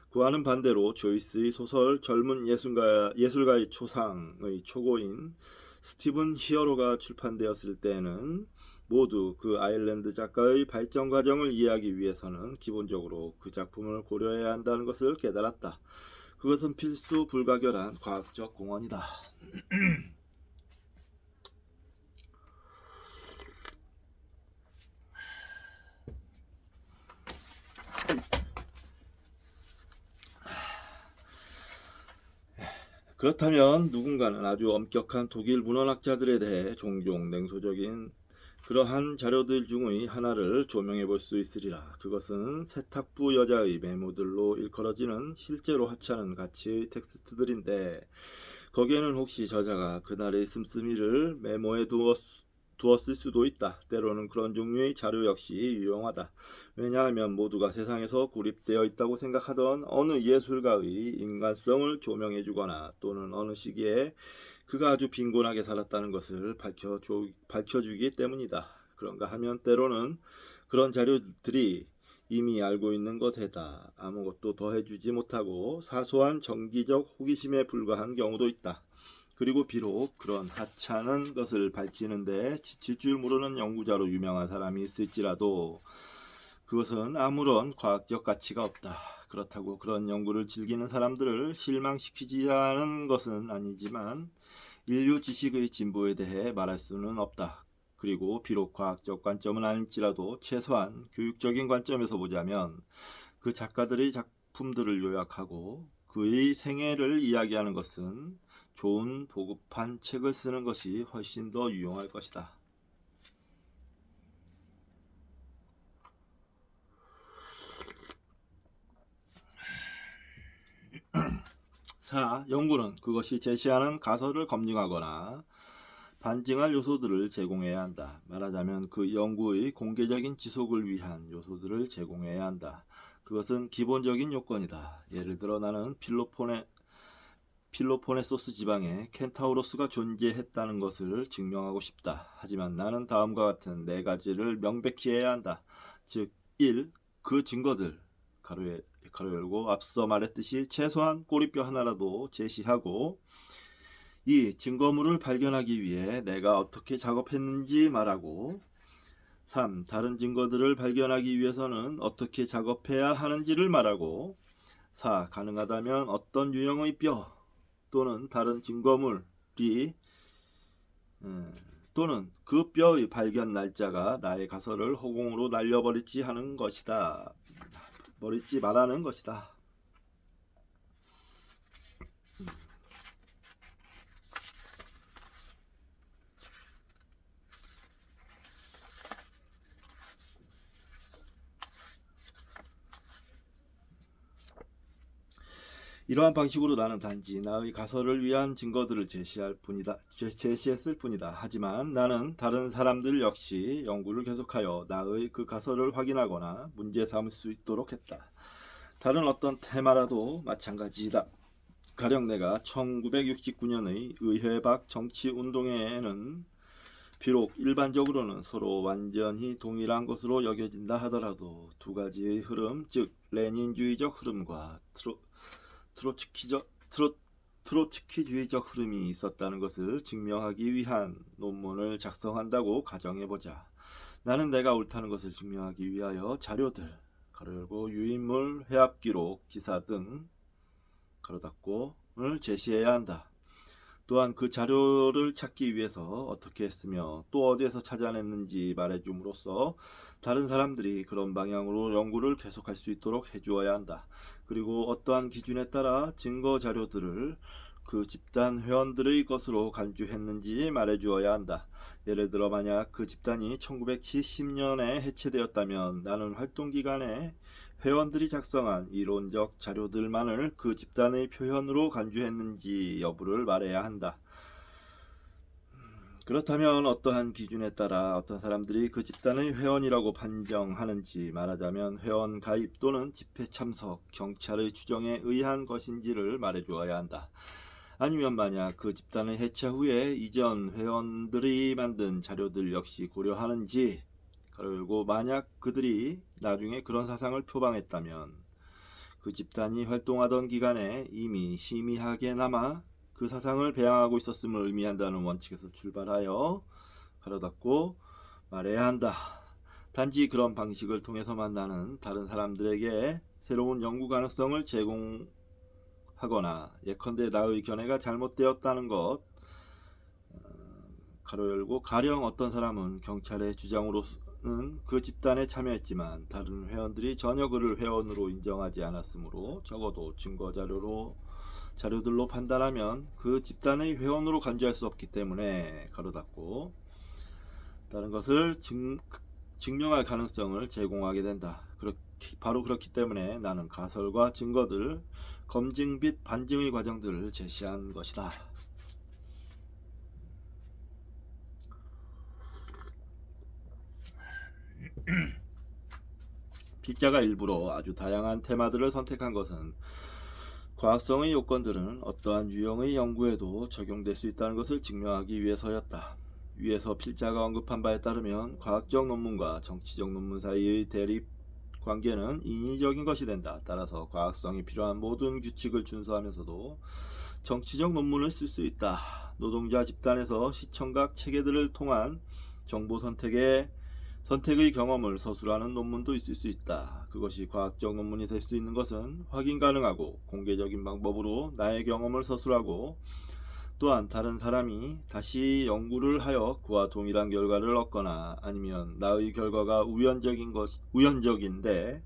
그와는 반대로 조이스의 소설 젊은 예술가의 초상의 초고인 스티븐 히어로가 출판되었을 때에는 모두 그 아일랜드 작가의 발전 과정을 이해하기 위해서는 기본적으로 그 작품을 고려해야 한다는 것을 깨달았다. 그것은 필수 불가결한 과학적 공헌이다. 그렇다면 누군가는 아주 엄격한 독일 문헌학자들에 대해 종종 냉소적인 그러한 자료들 중의 하나를 조명해 볼 수 있으리라. 그것은 세탁부 여자의 메모들로 일컬어지는 실제로 하찮은 가치의 텍스트들인데 거기에는 혹시 저자가 그날의 씀씀이를 메모해 두었을 수도 있다. 때로는 그런 종류의 자료 역시 유용하다. 왜냐하면 모두가 세상에서 고립되어 있다고 생각하던 어느 예술가의 인간성을 조명해 주거나 또는 어느 시기에 그가 아주 빈곤하게 살았다는 것을 밝혀주기 때문이다. 그런가 하면 때로는 그런 자료들이 이미 알고 있는 것에다 아무것도 더해주지 못하고 사소한 정기적 호기심에 불과한 경우도 있다. 그리고 비록 그런 하찮은 것을 밝히는데 지칠 줄 모르는 연구자로 유명한 사람이 있을지라도 그것은 아무런 과학적 가치가 없다. 그렇다고 그런 연구를 즐기는 사람들을 실망시키지않은 것은 아니지만 인류 지식의 진보에 대해 말할 수는 없다. 그리고 비록 과학적 관점은 아닐지라도 최소한 교육적인 관점에서 보자면 그 작가들의 작품들을 요약하고 그의 생애를 이야기하는 것은 좋은 보급한 책을 쓰는 것이 훨씬 더 유용할 것이다. 4. 연구는 그것이 제시하는 가설을 검증하거나 반증할 요소들을 제공해야 한다. 말하자면 그 연구의 공개적인 지속을 위한 요소들을 제공해야 한다. 그것은 기본적인 요건이다. 예를 들어 나는 필로포네소스 지방에 켄타우로스가 존재했다는 것을 증명하고 싶다. 하지만 나는 다음과 같은 4가지를 명백히 해야 한다. 즉 1. 그 증거들 가로 열고 앞서 말했듯이 최소한 꼬리뼈 하나라도 제시하고 2. 증거물을 발견하기 위해 내가 어떻게 작업했는지 말하고 3. 다른 증거들을 발견하기 위해서는 어떻게 작업해야 하는지를 말하고 4. 가능하다면 어떤 유형의 뼈 또는 다른 증거물이 또는 그 뼈의 발견 날짜가 나의 가설을 허공으로 날려버리지 하는 것이다. 버리지 말라는 것이다. 이러한 방식으로 나는 단지 나의 가설을 위한 증거들을 제시했을 뿐이다. 하지만 나는 다른 사람들 역시 연구를 계속하여 나의 그 가설을 확인하거나 문제 삼을 수 있도록 했다. 다른 어떤 테마라도 마찬가지이다. 가령 내가 1969년의 의회박 정치운동회에는 비록 일반적으로는 서로 완전히 동일한 것으로 여겨진다 하더라도 두 가지의 흐름, 즉 레닌주의적 흐름과 트로츠키주의적 흐름이 있었다는 것을 증명하기 위한 논문을 작성한다고 가정해보자. 나는 내가 옳다는 것을 증명하기 위하여 자료들, 가로 열고 유인물, 회합기록, 기사 등 가로 닫고를 제시해야 한다. 또한 그 자료를 찾기 위해서 어떻게 했으며 또 어디에서 찾아냈는지 말해줌으로써 다른 사람들이 그런 방향으로 연구를 계속할 수 있도록 해주어야 한다. 그리고 어떠한 기준에 따라 증거 자료들을 그 집단 회원들의 것으로 간주했는지 말해주어야 한다. 예를 들어 만약 그 집단이 1970년에 해체되었다면 나는 활동 기간에 회원들이 작성한 이론적 자료들만을 그 집단의 표현으로 간주했는지 여부를 말해야 한다. 그렇다면 어떠한 기준에 따라 어떤 사람들이 그 집단의 회원이라고 판정하는지, 말하자면 회원 가입 또는 집회 참석, 경찰의 추정에 의한 것인지를 말해주어야 한다. 아니면 만약 그 집단의 해체 후에 이전 회원들이 만든 자료들 역시 고려하는지, 그리고 만약 그들이 나중에 그런 사상을 표방했다면 그 집단이 활동하던 기간에 이미 희미하게나마 그 사상을 배양하고 있었음을 의미한다는 원칙에서 출발하여 가로 닫고 말해야 한다. 단지 그런 방식을 통해서만 나는 다른 사람들에게 새로운 연구 가능성을 제공하거나 예컨대 나의 견해가 잘못되었다는 것, 가로 열고 가령 어떤 사람은 경찰의 주장으로는 그 집단에 참여했지만 다른 회원들이 전혀 그를 회원으로 인정하지 않았으므로 적어도 증거 자료들로 판단하면 그 집단의 회원으로 간주할 수 없기 때문에 가로 닫고 다른 것을 증명할 가능성을 제공하게 된다. 바로 그렇기 때문에 나는 가설과 증거들, 검증 및 반증의 과정들을 제시한 것이다. 필자가 일부러 아주 다양한 테마들을 선택한 것은 과학성의 요건들은 어떠한 유형의 연구에도 적용될 수 있다는 것을 증명하기 위해서였다. 위에서 필자가 언급한 바에 따르면 과학적 논문과 정치적 논문 사이의 대립 관계는 인위적인 것이 된다. 따라서 과학성이 필요한 모든 규칙을 준수하면서도 정치적 논문을 쓸 수 있다. 노동자 집단에서 시청각 체계들을 통한 정보 선택의 경험을 서술하는 논문도 있을 수 있다. 그것이 과학적 논문이 될 수 있는 것은 확인 가능하고 공개적인 방법으로 나의 경험을 서술하고 또한 다른 사람이 다시 연구를 하여 그와 동일한 결과를 얻거나 아니면 나의 결과가 우연적인데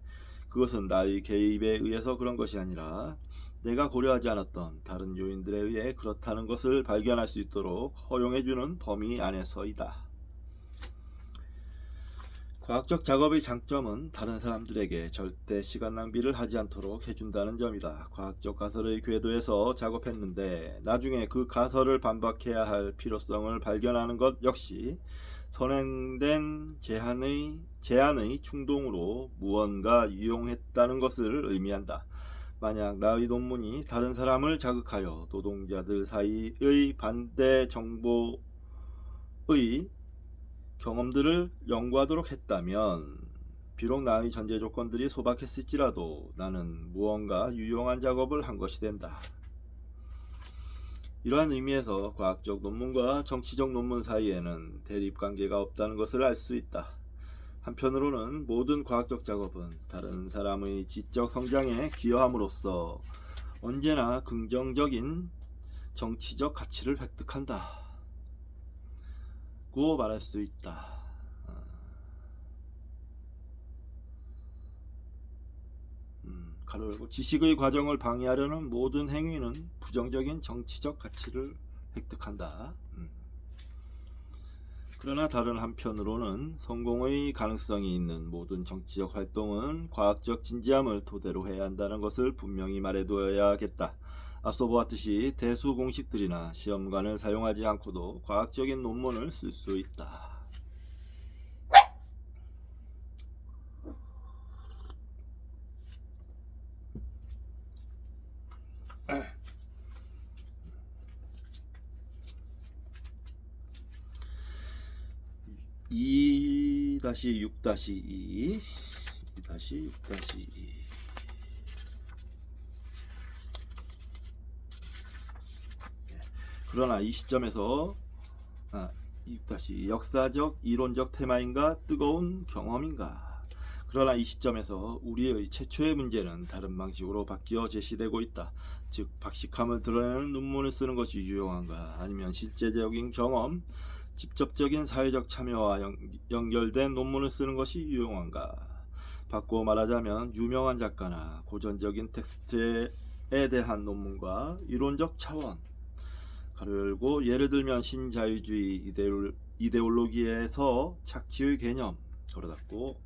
그것은 나의 개입에 의해서 그런 것이 아니라 내가 고려하지 않았던 다른 요인들에 의해 그렇다는 것을 발견할 수 있도록 허용해주는 범위 안에서이다. 과학적 작업의 장점은 다른 사람들에게 절대 시간 낭비를 하지 않도록 해준다는 점이다. 과학적 가설의 궤도에서 작업했는데 나중에 그 가설을 반박해야 할 필요성을 발견하는 것 역시 선행된 제안의 충동으로 무언가 유용했다는 것을 의미한다. 만약 나의 논문이 다른 사람을 자극하여 노동자들 사이의 반대 정보의 경험들을 연구하도록 했다면 비록 나의 전제 조건들이 소박했을지라도 나는 무언가 유용한 작업을 한 것이 된다. 이러한 의미에서 과학적 논문과 정치적 논문 사이에는 대립관계가 없다는 것을 알 수 있다. 한편으로는 모든 과학적 작업은 다른 사람의 지적 성장에 기여함으로써 언제나 긍정적인 정치적 가치를 획득한다 고 말할 수 있다. 가로 열고 지식의 과정을 방해하려는 모든 행위는 부정적인 정치적 가치를 획득한다. 그러나 다른 한편으로는 성공의 가능성이 있는 모든 정치적 활동은 과학적 진지함을 토대로 해야 한다는 것을 분명히 말해두어야겠다. 앞서 보았듯이 대수 공식들이나 시험관을 사용하지 않고도 과학적인 논문을 쓸 수 있다. (2-6-2) 그러나 이 시점에서 역사적 이론적 테마인가 뜨거운 경험인가, 그러나 이 시점에서 우리의 최초의 문제는 다른 방식으로 바뀌어 제시되고 있다. 즉 박식함을 드러내는 논문을 쓰는 것이 유용한가, 아니면 실제적인 경험, 직접적인 사회적 참여와 연결된 논문을 쓰는 것이 유용한가. 바꾸어 말하자면 유명한 작가나 고전적인 텍스트에 대한 논문과 이론적 차원, 가로 열고 예를 들면 신자유주의 이데올로기에서 착취의 개념, 가로 닫고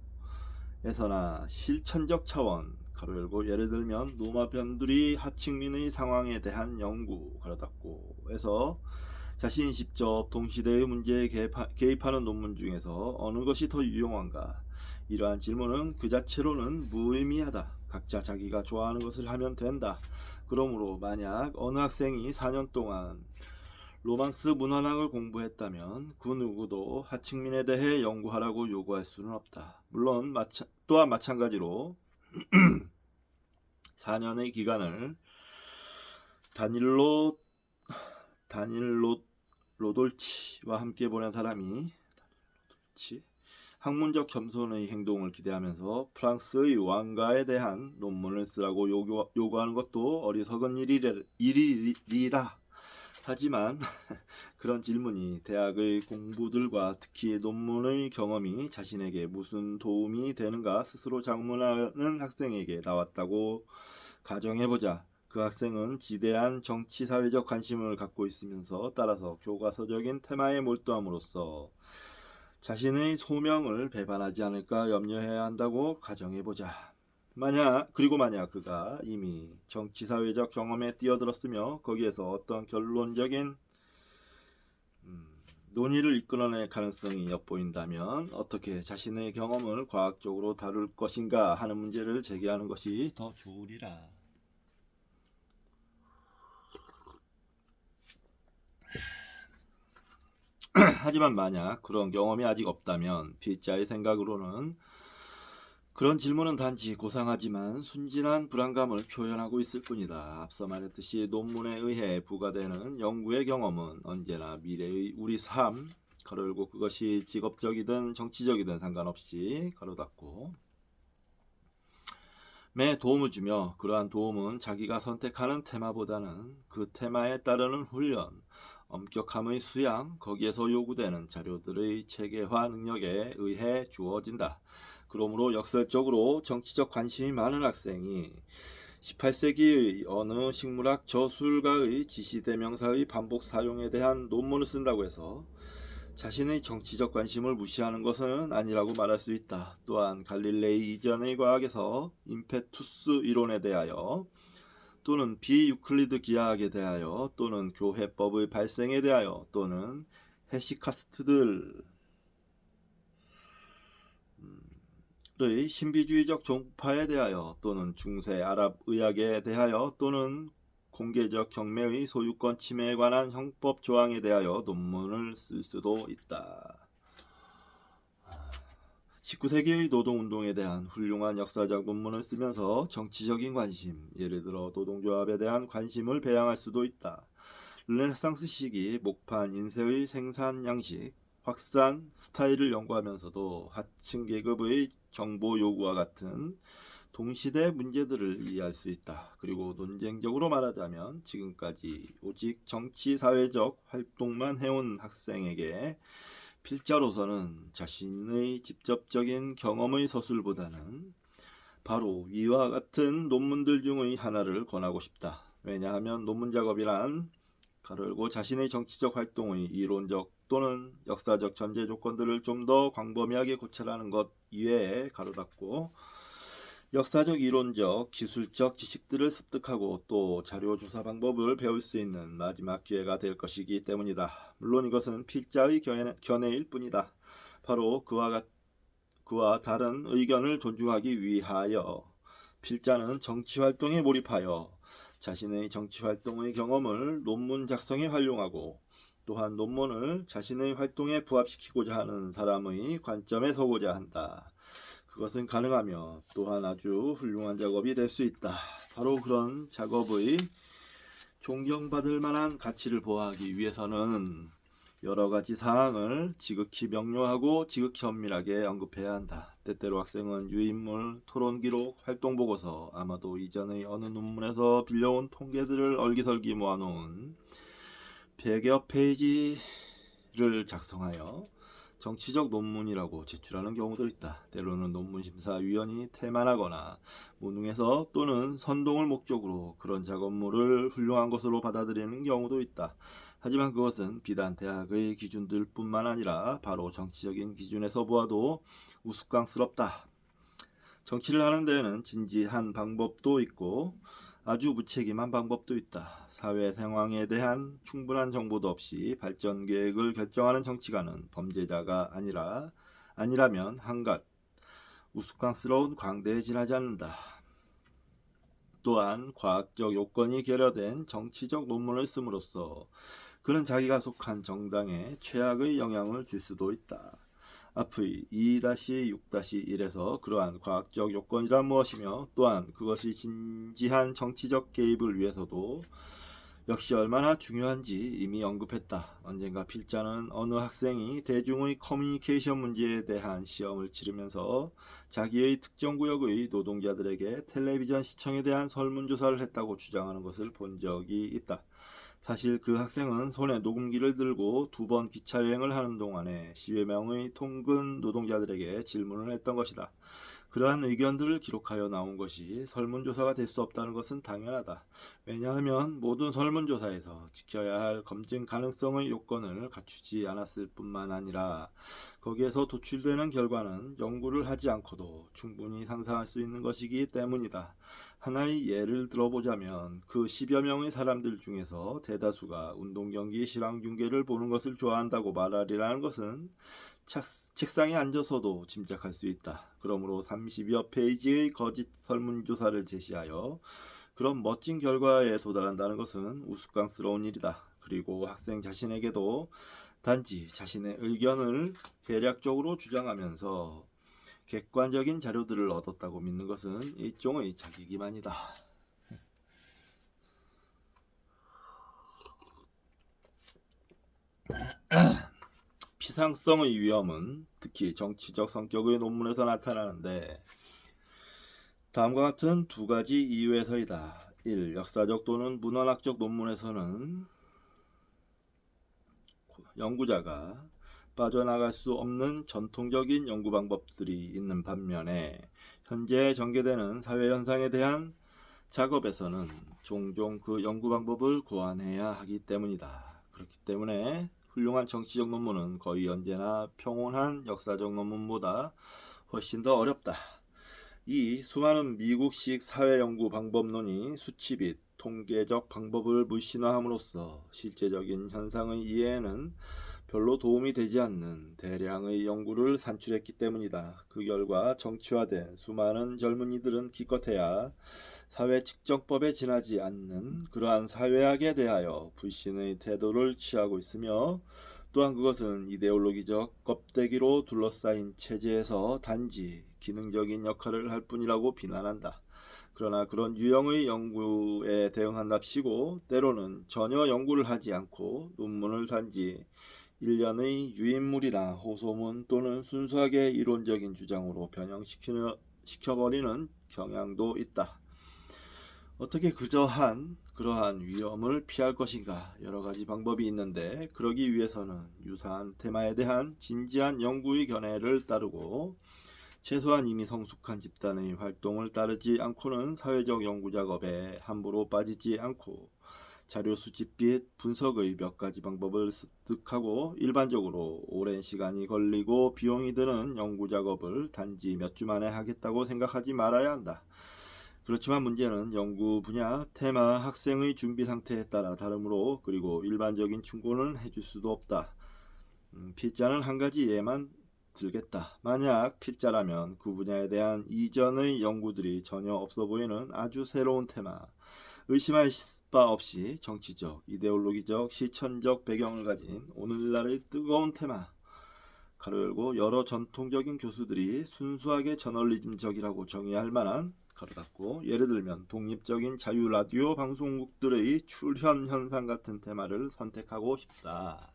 에서나 실천적 차원, 가로 열고 예를 들면 노마 변두리 하층민의 상황에 대한 연구, 가로 닫고 에서 자신이 직접 동시대의 문제에 개입하는 논문 중에서 어느 것이 더 유용한가. 이러한 질문은 그 자체로는 무의미하다. 각자 자기가 좋아하는 것을 하면 된다. 그러므로 만약 어느 학생이 4년 동안 로망스 문헌학을 공부했다면 그 누구도 하층민에 대해 연구하라고 요구할 수는 없다. 물론 또한 마찬가지로 4년의 기간을 로돌치와 함께 보낸 사람이 학문적 겸손의 행동을 기대하면서 프랑스의 왕가에 대한 논문을 쓰라고 요구하는 것도 어리석은 일이라. 하지만 그런 질문이 대학의 공부들과 특히 논문의 경험이 자신에게 무슨 도움이 되는가 스스로 자문하는 학생에게 나왔다고 가정해보자. 그 학생은 지대한 정치사회적 관심을 갖고 있으면서 따라서 교과서적인 테마에 몰두함으로써 자신의 소명을 배반하지 않을까 염려해야 한다고 가정해보자. 만약 그가 이미 정치사회적 경험에 뛰어들었으며 거기에서 어떤 결론적인 논의를 이끌어낼 가능성이 엿보인다면 어떻게 자신의 경험을 과학적으로 다룰 것인가 하는 문제를 제기하는 것이 더 좋으리라. 하지만 만약 그런 경험이 아직 없다면 필자의 생각으로는 그런 질문은 단지 고상하지만 순진한 불안감을 표현하고 있을 뿐이다. 앞서 말했듯이 논문에 의해 부과되는 연구의 경험은 언제나 미래의 우리 삶, 가로 열고 그것이 직업적이든 정치적이든 상관없이 가로 닫고 매 도움을 주며 그러한 도움은 자기가 선택하는 테마보다는 그 테마에 따르는 훈련, 엄격함의 수양, 거기에서 요구되는 자료들의 체계화 능력에 의해 주어진다. 그러므로 역설적으로 정치적 관심이 많은 학생이 18세기의 어느 식물학 저술가의 지시대명사의 반복 사용에 대한 논문을 쓴다고 해서 자신의 정치적 관심을 무시하는 것은 아니라고 말할 수 있다. 또한 갈릴레이 이전의 과학에서 임페투스 이론에 대하여 또는 비유클리드 기하학에 대하여 또는 교회법의 발생에 대하여 또는 헤시카스트들의 신비주의적 종파에 대하여 또는 중세 아랍 의학에 대하여 또는 공개적 경매의 소유권 침해에 관한 형법 조항에 대하여 논문을 쓸 수도 있다. 19세기의 노동운동에 대한 훌륭한 역사적 논문을 쓰면서 정치적인 관심, 예를 들어 노동조합에 대한 관심을 배양할 수도 있다. 르네상스 시기 목판 인쇄의 생산 양식, 확산 스타일을 연구하면서도 하층 계급의 정보 요구와 같은 동시대 문제들을 이해할 수 있다. 그리고 논쟁적으로 말하자면 지금까지 오직 정치 사회적 활동만 해온 학생에게 필자로서는 자신의 직접적인 경험의 서술보다는 바로 위와 같은 논문들 중의 하나를 권하고 싶다. 왜냐하면 논문 작업이란 가로 열고 자신의 정치적 활동의 이론적 또는 역사적 전제 조건들을 좀 더 광범위하게 고찰하는 것 이외에 가로 닫고 역사적 이론적 기술적 지식들을 습득하고 또 자료 조사 방법을 배울 수 있는 마지막 기회가 될 것이기 때문이다. 물론 이것은 필자의 견해일 뿐이다. 바로 그와 다른 의견을 존중하기 위하여 필자는 정치활동에 몰입하여 자신의 정치활동의 경험을 논문 작성에 활용하고 또한 논문을 자신의 활동에 부합시키고자 하는 사람의 관점에 서고자 한다. 그것은 가능하며 또한 아주 훌륭한 작업이 될 수 있다. 바로 그런 작업의 존경받을 만한 가치를 보호하기 위해서는 여러 가지 사항을 지극히 명료하고 지극히 엄밀하게 언급해야 한다. 때때로 학생은 유인물, 토론 기록, 활동 보고서, 아마도 이전의 어느 논문에서 빌려온 통계들을 얼기설기 모아놓은 100여 페이지를 작성하여 정치적 논문이라고 제출하는 경우도 있다. 때로는 논문심사위원이 태만하거나 무능해서 또는 선동을 목적으로 그런 작업물을 훌륭한 것으로 받아들이는 경우도 있다. 하지만 그것은 비단 대학의 기준들 뿐만 아니라 바로 정치적인 기준에서 보아도 우스꽝스럽다. 정치를 하는 데에는 진지한 방법도 있고 아주 무책임한 방법도 있다. 사회 상황에 대한 충분한 정보도 없이 발전 계획을 결정하는 정치가는 범죄자가 아니라면 한갓 우스꽝스러운 광대에 지나지 않는다. 또한 과학적 요건이 결여된 정치적 논문을 씀으로써 그는 자기가 속한 정당에 최악의 영향을 줄 수도 있다. 앞의 2-6-1에서 그러한 과학적 요건이란 무엇이며 또한 그것이 진지한 정치적 개입을 위해서도 역시 얼마나 중요한지 이미 언급했다. 언젠가 필자는 어느 학생이 대중의 커뮤니케이션 문제에 대한 시험을 치르면서 자기의 특정 구역의 노동자들에게 텔레비전 시청에 대한 설문조사를 했다고 주장하는 것을 본 적이 있다. 사실 그 학생은 손에 녹음기를 들고 2번 기차여행을 하는 동안에 10여 명의 통근 노동자들에게 질문을 했던 것이다. 그러한 의견들을 기록하여 나온 것이 설문조사가 될 수 없다는 것은 당연하다. 왜냐하면 모든 설문조사에서 지켜야 할 검증 가능성의 요건을 갖추지 않았을 뿐만 아니라 거기에서 도출되는 결과는 연구를 하지 않고도 충분히 상상할 수 있는 것이기 때문이다. 하나의 예를 들어보자면 그 10여 명의 사람들 중에서 대다수가 운동경기 실황 중계를 보는 것을 좋아한다고 말하리라는 것은 책상에 앉아서도 짐작할 수 있다. 그러므로 30여 페이지의 거짓 설문조사를 제시하여 그런 멋진 결과에 도달한다는 것은 우스꽝스러운 일이다. 그리고 학생 자신에게도 단지 자신의 의견을 계략적으로 주장하면서 객관적인 자료들을 얻었다고 믿는 것은 일종의 자기기만이다. 피상성의 위험은 특히 정치적 성격의 논문에서 나타나는데 다음과 같은 2가지 이유에서이다. 1. 역사적 또는 문헌학적 논문에서는 연구자가 빠져나갈 수 없는 전통적인 연구 방법들이 있는 반면에 현재 전개되는 사회 현상에 대한 작업에서는 종종 그 연구 방법을 고안해야 하기 때문이다. 그렇기 때문에 훌륭한 정치적 논문은 거의 언제나 평온한 역사적 논문보다 훨씬 더 어렵다. 이 수많은 미국식 사회연구 방법론이 수치 및 통계적 방법을 물신화함으로써 실제적인 현상의 이해에는 별로 도움이 되지 않는 대량의 연구를 산출했기 때문이다. 그 결과 정치화된 수많은 젊은이들은 기껏해야 사회 측정법에 지나지 않는 그러한 사회학에 대하여 불신의 태도를 취하고 있으며 또한 그것은 이데올로기적 껍데기로 둘러싸인 체제에서 단지 기능적인 역할을 할 뿐이라고 비난한다. 그러나 그런 유형의 연구에 대응한답시고 때로는 전혀 연구를 하지 않고 논문을 단지 일련의 유인물이나 호소문 또는 순수하게 이론적인 주장으로 변형시켜버리는 경향도 있다. 어떻게 그러한 위험을 피할 것인가? 여러 가지 방법이 있는데 그러기 위해서는 유사한 테마에 대한 진지한 연구의 견해를 따르고 최소한 이미 성숙한 집단의 활동을 따르지 않고는 사회적 연구 작업에 함부로 빠지지 않고 자료 수집 및 분석의 몇 가지 방법을 습득하고 일반적으로 오랜 시간이 걸리고 비용이 드는 연구 작업을 단지 몇 주 만에 하겠다고 생각하지 말아야 한다. 그렇지만 문제는 연구 분야, 테마, 학생의 준비 상태에 따라 다르므로 그리고 일반적인 충고는 해줄 수도 없다. 필자는 한 가지 예만 들겠다. 만약 필자라면 그 분야에 대한 이전의 연구들이 전혀 없어 보이는 아주 새로운 테마, 의심할 바 없이 정치적, 이데올로기적, 실천적 배경을 가진 오늘날의 뜨거운 테마, 가로 열고 여러 전통적인 교수들이 순수하게 저널리즘적이라고 정의할 만한 가로 닫고 예를 들면 독립적인 자유 라디오 방송국들의 출현 현상 같은 테마를 선택하고 싶다.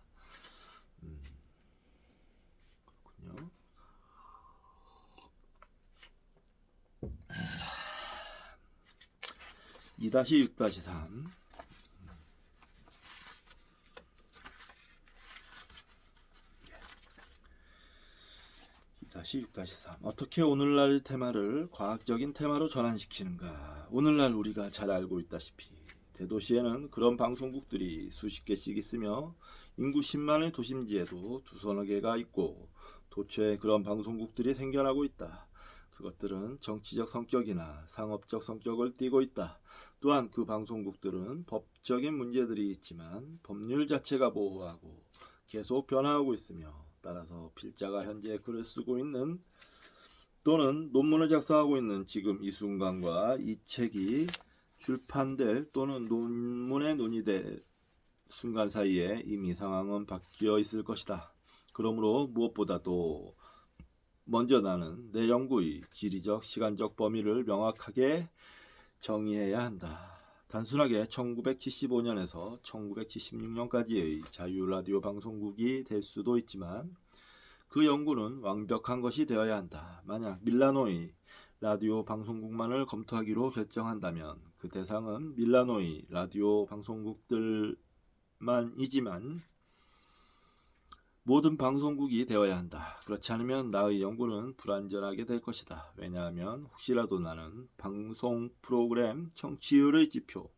2-6-3 2-6-3 어떻게 오늘날 테마를 과학적인 테마로 전환시키는가. 오늘날 우리가 잘 알고 있다시피 대도시에는 그런 방송국들이 수십 개씩 있으며 인구 10만의 도심지에도 두서너 개가 있고 도처에 그런 방송국들이 생겨나고 있다. 그것들은 정치적 성격이나 상업적 성격을 띠고 있다. 또한 그 방송국들은 법적인 문제들이 있지만 법률 자체가 보호하고 계속 변화하고 있으며 따라서 필자가 현재 글을 쓰고 있는 또는 논문을 작성하고 있는 지금 이 순간과 이 책이 출판될 또는 논문에 논의될 순간 사이에 이미 상황은 바뀌어 있을 것이다. 그러므로 무엇보다도 먼저 나는 내 연구의 지리적, 시간적 범위를 명확하게 정의해야 한다. 단순하게 1975년에서 1976년까지의 자유라디오 방송국이 될 수도 있지만 그 연구는 완벽한 것이 되어야 한다. 만약 밀라노의 라디오 방송국만을 검토하기로 결정한다면 그 대상은 밀라노의 라디오 방송국들만이지만 모든 방송국이 되어야 한다. 그렇지 않으면 나의 연구는 불완전하게 될 것이다. 왜냐하면 혹시라도 나는 방송 프로그램 청취율의 지표,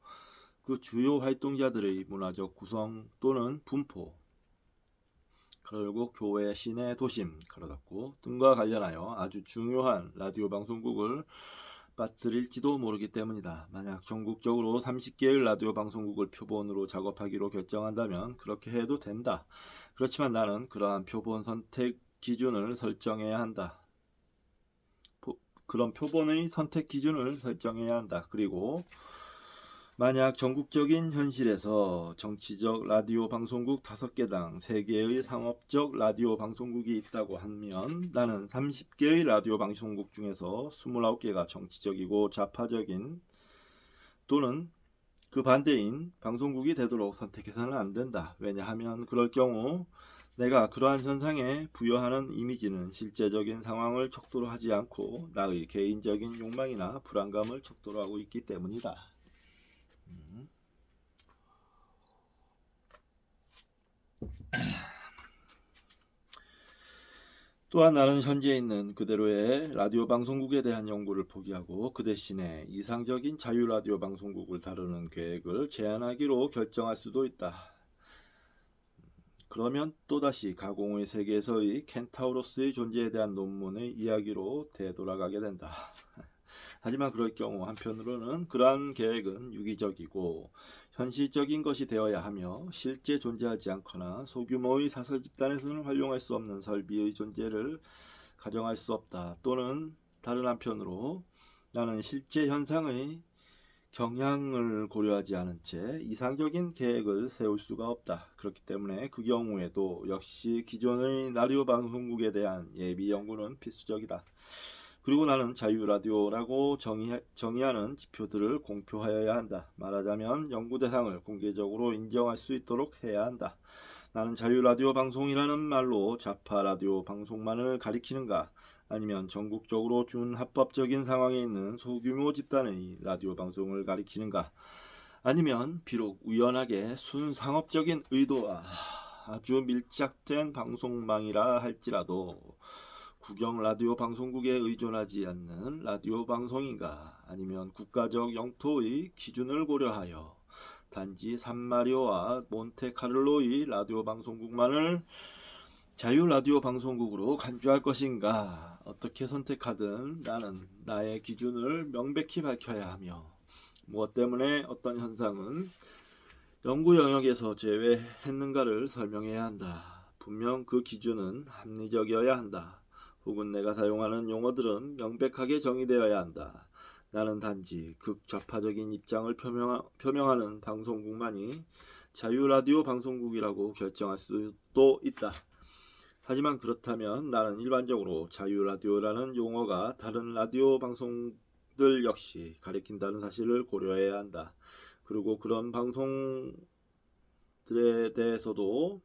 그 주요 활동자들의 문화적 구성 또는 분포, 그리고 교회, 시내, 도심, 가로닫고 등과 관련하여 아주 중요한 라디오 방송국을 빠뜨릴지도 모르기 때문이다. 만약 전국적으로 30개의 라디오 방송국을 표본으로 작업하기로 결정한다면 그렇게 해도 된다. 그렇지만 나는 그러한 표본 선택 기준을 설정해야 한다. 그런 표본의 선택 기준을 설정해야 한다. 그리고 만약 전국적인 현실에서 정치적 라디오 방송국 5개당 3개의 상업적 라디오 방송국이 있다고 하면 나는 30개의 라디오 방송국 중에서 29개가 정치적이고 좌파적인 또는 그 반대인 방송국이 되도록 선택해서는 안 된다. 왜냐하면 그럴 경우 내가 그러한 현상에 부여하는 이미지는 실제적인 상황을 척도로 하지 않고 나의 개인적인 욕망이나 불안감을 척도로 하고 있기 때문이다. 또한 나는 현재 있는 그대로의 라디오 방송국에 대한 연구를 포기하고 그 대신에 이상적인 자유 라디오 방송국을 다루는 계획을 제안하기로 결정할 수도 있다. 그러면 또다시 가공의 세계에서의 켄타우로스의 존재에 대한 논문의 이야기로 되돌아가게 된다. 하지만 그럴 경우 한편으로는 그러한 계획은 유기적이고 현실적인 것이 되어야 하며 실제 존재하지 않거나 소규모의 사설 집단에서는 활용할 수 없는 설비의 존재를 가정할 수 없다. 또는 다른 한편으로 나는 실제 현상의 경향을 고려하지 않은 채 이상적인 계획을 세울 수가 없다. 그렇기 때문에 그 경우에도 역시 기존의 라디오 방송국에 대한 예비 연구는 필수적이다. 그리고 나는 자유라디오라고 정의하는 지표들을 공표하여야 한다. 말하자면 연구 대상을 공개적으로 인정할 수 있도록 해야 한다. 나는 자유라디오 방송이라는 말로 좌파 라디오 방송만을 가리키는가? 아니면 전국적으로 준합법적인 상황에 있는 소규모 집단의 라디오 방송을 가리키는가? 아니면 비록 우연하게 순상업적인 의도와 아주 밀착된 방송망이라 할지라도 국영 라디오 방송국에 의존하지 않는 라디오 방송인가? 아니면 국가적 영토의 기준을 고려하여 단지 산마리오와 몬테카를로의 라디오 방송국만을 자유 라디오 방송국으로 간주할 것인가? 어떻게 선택하든 나는 나의 기준을 명백히 밝혀야 하며 무엇 때문에 어떤 현상은 연구 영역에서 제외했는가를 설명해야 한다. 분명 그 기준은 합리적이어야 한다. 혹은 내가 사용하는 용어들은 명백하게 정의되어야 한다. 나는 단지 극좌파적인 입장을 표명하는 방송국만이 자유라디오 방송국이라고 결정할 수도 있다. 하지만 그렇다면 나는 일반적으로 자유라디오라는 용어가 다른 라디오 방송들 역시 가리킨다는 사실을 고려해야 한다. 그리고 그런 방송들에 대해서도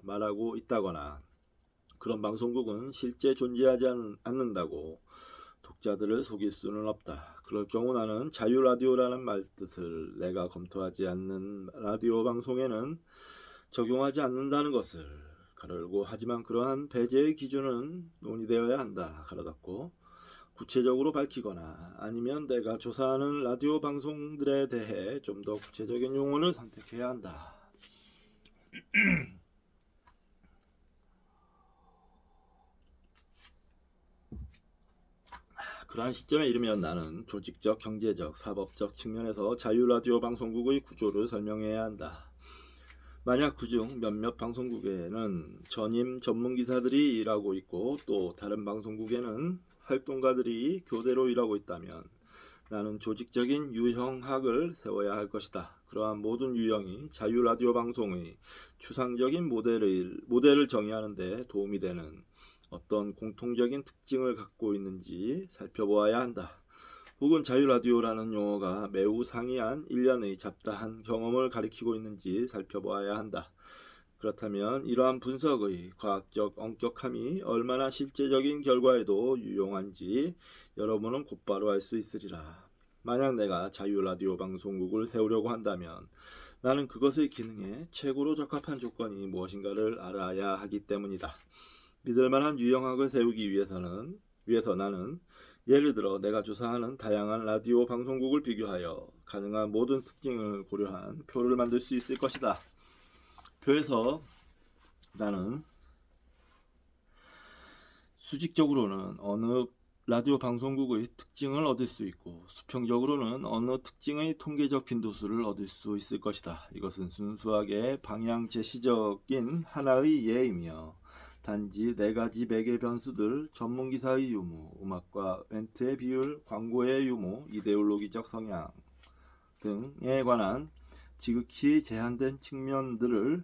말하고 있다거나 그런 방송국은 실제 존재하지 않는다고 독자들을 속일 수는 없다. 그럴 경우 나는 자유라디오라는 말 뜻을 내가 검토하지 않는 라디오 방송에는 적용하지 않는다는 것을 가르고, 하지만 그러한 배제의 기준은 논의되어야 한다 가로 닫고, 구체적으로 밝히거나 아니면 내가 조사하는 라디오 방송들에 대해 좀 더 구체적인 용어를 선택해야 한다. 그러한 시점에 이르면 나는 조직적, 경제적, 사법적 측면에서 자유라디오 방송국의 구조를 설명해야 한다. 만약 그중 몇몇 방송국에는 전임 전문기사들이 일하고 있고 또 다른 방송국에는 활동가들이 교대로 일하고 있다면 나는 조직적인 유형학을 세워야 할 것이다. 그러한 모든 유형이 자유라디오 방송의 추상적인 모델을 정의하는 데 도움이 되는 어떤 공통적인 특징을 갖고 있는지 살펴보아야 한다. 혹은 자유라디오라는 용어가 매우 상이한 일련의 잡다한 경험을 가리키고 있는지 살펴보아야 한다. 그렇다면 이러한 분석의 과학적 엄격함이 얼마나 실제적인 결과에도 유용한지 여러분은 곧바로 알 수 있으리라. 만약 내가 자유라디오 방송국을 세우려고 한다면 나는 그것의 기능에 최고로 적합한 조건이 무엇인가를 알아야 하기 때문이다. 믿을만한 유형학을 세우기 위해서 나는 예를 들어 내가 조사하는 다양한 라디오 방송국을 비교하여 가능한 모든 특징을 고려한 표를 만들 수 있을 것이다. 표에서 나는 수직적으로는 어느 라디오 방송국의 특징을 얻을 수 있고 수평적으로는 어느 특징의 통계적 빈도수를 얻을 수 있을 것이다. 이것은 순수하게 방향 제시적인 하나의 예이며 단지 4가지 매개 변수들, 전문기사의 유무, 음악과 멘트의 비율, 광고의 유무, 이데올로기적 성향 등에 관한 지극히 제한된 측면들을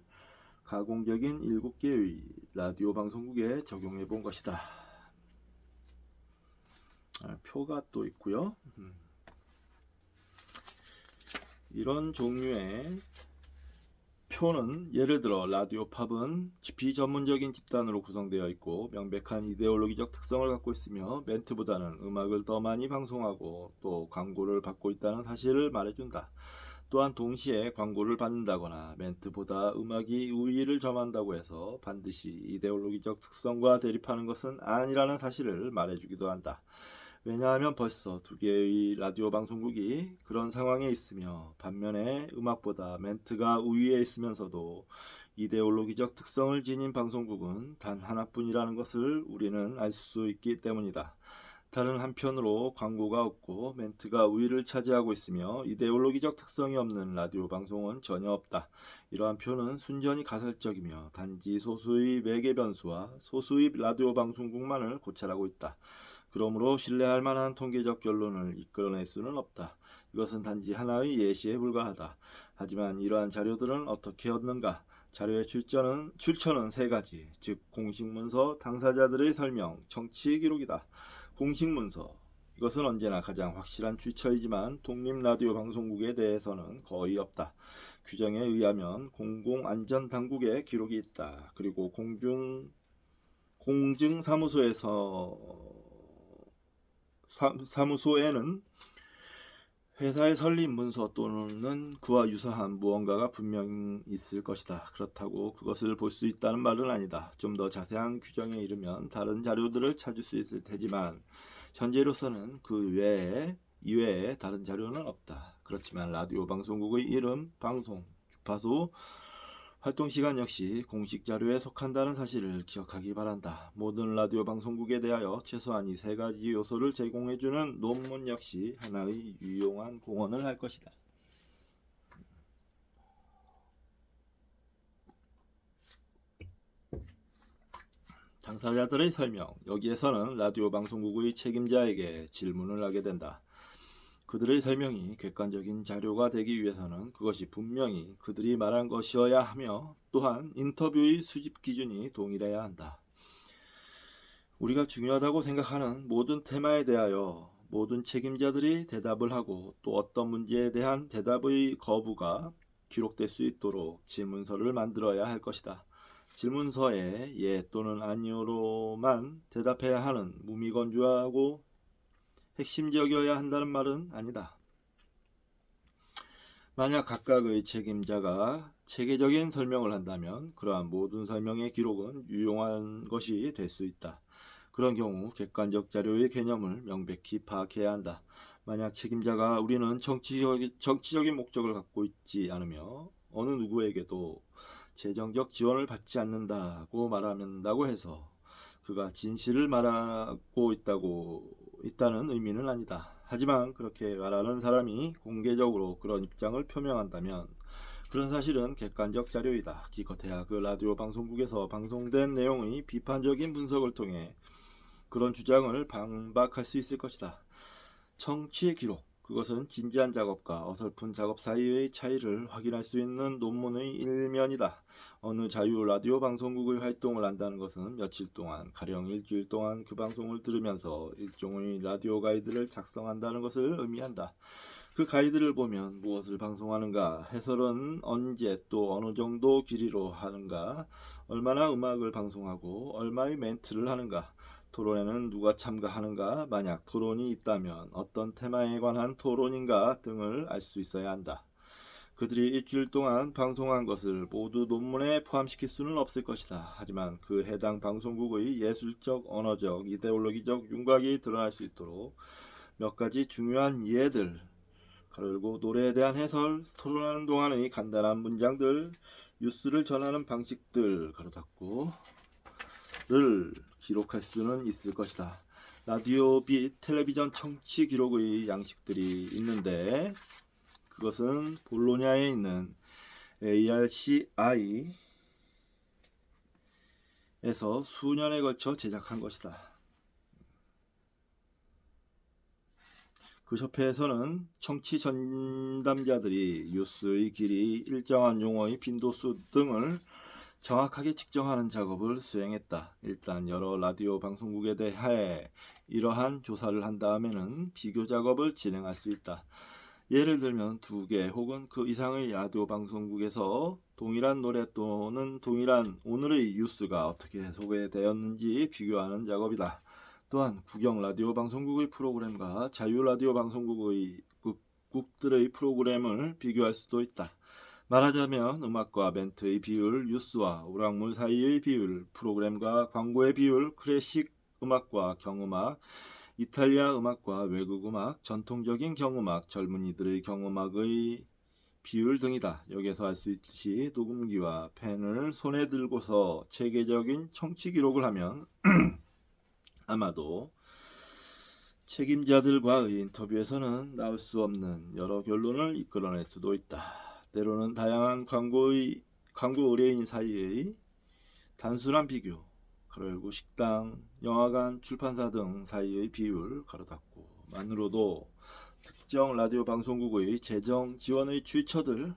가공적인 7개의 라디오 방송국에 적용해 본 것이다. 표가 또 있고요. 이런 종류의 표는 예를 들어 라디오 팝은 비전문적인 집단으로 구성되어 있고 명백한 이데올로기적 특성을 갖고 있으며 멘트보다는 음악을 더 많이 방송하고 또 광고를 받고 있다는 사실을 말해준다. 또한 동시에 광고를 받는다거나 멘트보다 음악이 우위를 점한다고 해서 반드시 이데올로기적 특성과 대립하는 것은 아니라는 사실을 말해주기도 한다. 왜냐하면 벌써 2개의 라디오 방송국이 그런 상황에 있으며 반면에 음악보다 멘트가 우위에 있으면서도 이데올로기적 특성을 지닌 방송국은 단 하나뿐이라는 것을 우리는 알 수 있기 때문이다. 다른 한편으로 광고가 없고 멘트가 우위를 차지하고 있으며 이데올로기적 특성이 없는 라디오 방송은 전혀 없다. 이러한 표는 순전히 가설적이며 단지 소수의 매개 변수와 소수의 라디오 방송국만을 고찰하고 있다. 그러므로 신뢰할 만한 통계적 결론을 이끌어낼 수는 없다. 이것은 단지 하나의 예시에 불과하다. 하지만 이러한 자료들은 어떻게 얻는가? 자료의 출처는 3가지, 즉 공식문서, 당사자들의 설명, 청취 기록이다. 공식문서, 이것은 언제나 가장 확실한 출처이지만 독립라디오 방송국에 대해서는 거의 없다. 규정에 의하면 공공안전당국의 기록이 있다. 그리고 사무소에는 회사의 설립 문서 또는 그와 유사한 무언가가 분명히 있을 것이다. 그렇다고 그것을 볼 수 있다는 말은 아니다. 좀 더 자세한 규정에 이르면 다른 자료들을 찾을 수 있을 테지만 현재로서는 이외에 다른 자료는 없다. 그렇지만 라디오 방송국의 이름, 방송, 주파수, 활동시간 역시 공식 자료에 속한다는 사실을 기억하기 바란다. 모든 라디오 방송국에 대하여 최소한 이 3가지 요소를 제공해주는 논문 역시 하나의 유용한 공헌을 할 것이다. 당사자들의 설명. 여기에서는 라디오 방송국의 책임자에게 질문을 하게 된다. 그들의 설명이 객관적인 자료가 되기 위해서는 그것이 분명히 그들이 말한 것이어야 하며 또한 인터뷰의 수집 기준이 동일해야 한다. 우리가 중요하다고 생각하는 모든 테마에 대하여 모든 책임자들이 대답을 하고 또 어떤 문제에 대한 대답의 거부가 기록될 수 있도록 질문서를 만들어야 할 것이다. 질문서에 예 또는 아니오로만 대답해야 하는 무미건조하고 핵심적이어야 한다는 말은 아니다. 만약 각각의 책임자가 체계적인 설명을 한다면 그러한 모든 설명의 기록은 유용한 것이 될 수 있다. 그런 경우 객관적 자료의 개념을 명백히 파악해야 한다. 만약 책임자가 우리는 정치적인 목적을 갖고 있지 않으며 어느 누구에게도 재정적 지원을 받지 않는다고 말한다고 해서 그가 진실을 말하고 있다는 의미는 아니다. 하지만 그렇게 말하는 사람이 공개적으로 그런 입장을 표명한다면 그런 사실은 객관적 자료이다. 기껏해야 그 라디오 방송국에서 방송된 내용의 비판적인 분석을 통해 그런 주장을 반박할 수 있을 것이다. 청취 기록, 그것은 진지한 작업과 어설픈 작업 사이의 차이를 확인할 수 있는 논문의 일면이다. 어느 자유 라디오 방송국의 활동을 한다는 것은 며칠 동안, 가령 일주일 동안 그 방송을 들으면서 일종의 라디오 가이드를 작성한다는 것을 의미한다. 그 가이드를 보면 무엇을 방송하는가, 해설은 언제 또 어느 정도 길이로 하는가, 얼마나 음악을 방송하고 얼마의 멘트를 하는가, 토론에는 누가 참가하는가, 만약 토론이 있다면 어떤 테마에 관한 토론인가 등을 알 수 있어야 한다. 그들이 일주일 동안 방송한 것을 모두 논문에 포함시킬 수는 없을 것이다. 하지만 그 해당 방송국의 예술적, 언어적, 이데올로기적 윤곽이 드러날 수 있도록 몇 가지 중요한 예들, 가르고 노래에 대한 해설, 토론하는 동안의 간단한 문장들, 뉴스를 전하는 방식들, 가로 닫고 를 기록할 수는 있을 것이다. 라디오 및 텔레비전 청취 기록의 양식들이 있는데 그것은 볼로냐에 있는 ARCI에서 수년에 걸쳐 제작한 것이다. 그 협회에서는 청취 전담자들이 뉴스의 길이, 일정한 용어의 빈도수 등을 정확하게 측정하는 작업을 수행했다. 일단 여러 라디오 방송국에 대해 이러한 조사를 한 다음에는 비교 작업을 진행할 수 있다. 예를 들면 2개 혹은 그 이상의 라디오 방송국에서 동일한 노래 또는 동일한 오늘의 뉴스가 어떻게 소개되었는지 비교하는 작업이다. 또한 국영 라디오 방송국의 프로그램과 자유 라디오 방송국의 국들의 프로그램을 비교할 수도 있다. 말하자면 음악과 멘트의 비율, 뉴스와 오락물 사이의 비율, 프로그램과 광고의 비율, 클래식 음악과 경음악, 이탈리아 음악과 외국 음악, 전통적인 경음악, 젊은이들의 경음악의 비율 등이다. 여기서 알 수 있듯이 녹음기와 펜을 손에 들고서 체계적인 청취 기록을 하면 아마도 책임자들과의 인터뷰에서는 나올 수 없는 여러 결론을 이끌어낼 수도 있다. 때로는 다양한 광고 의뢰인 사이의 단순한 비교, 가로 열고 식당, 영화관, 출판사 등 사이의 비율, 가로 닫고 만으로도 특정 라디오 방송국의 재정 지원의 출처들,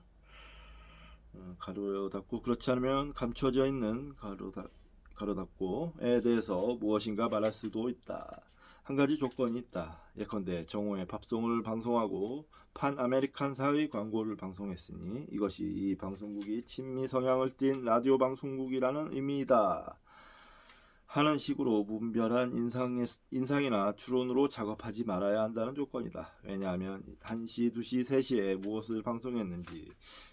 가로 닫고 그렇지 않으면 감춰져 있는 가로 닫고에 대해서 무엇인가 말할 수도 있다. 한 가지 조건이 있다. 예컨대 정오에 팝송을 방송하고 판 아메리칸사의 광고를 방송했으니 이것이 이 방송국이 친미 성향을 띤 라디오 방송국이라는 의미이다 하는 식으로 무분별한 인상이나 추론으로 작업하지 말아야 한다는 조건이다. 왜냐하면 1시, 2시, 3시에 무엇을 방송했는지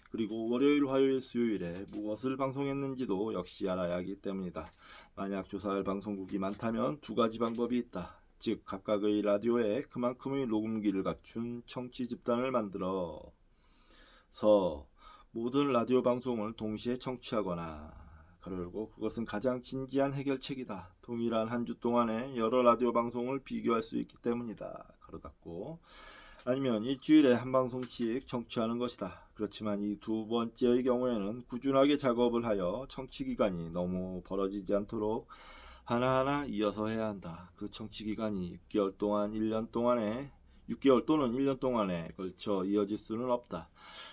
그리고 월요일, 화요일, 수요일에 무엇을 방송했는지도 역시 알아야 하기 때문이다. 만약 조사할 방송국이 많다면 2가지 방법이 있다. 즉 각각의 라디오에 그만큼의 녹음기를 갖춘 청취 집단을 만들어서 모든 라디오 방송을 동시에 청취하거나 가로 열고 그것은 가장 진지한 해결책이다. 동일한 한 주 동안에 여러 라디오 방송을 비교할 수 있기 때문이다. 가로 닫고 아니면 일주일에 한 방송씩 청취하는 것이다. 그렇지만 이 2번째의 경우에는 꾸준하게 작업을 하여 청취 기간이 너무 벌어지지 않도록 하나하나 이어서 해야 한다. 그 청취 기간이 6개월 또는 1년 동안에 걸쳐 이어질 수는 없다.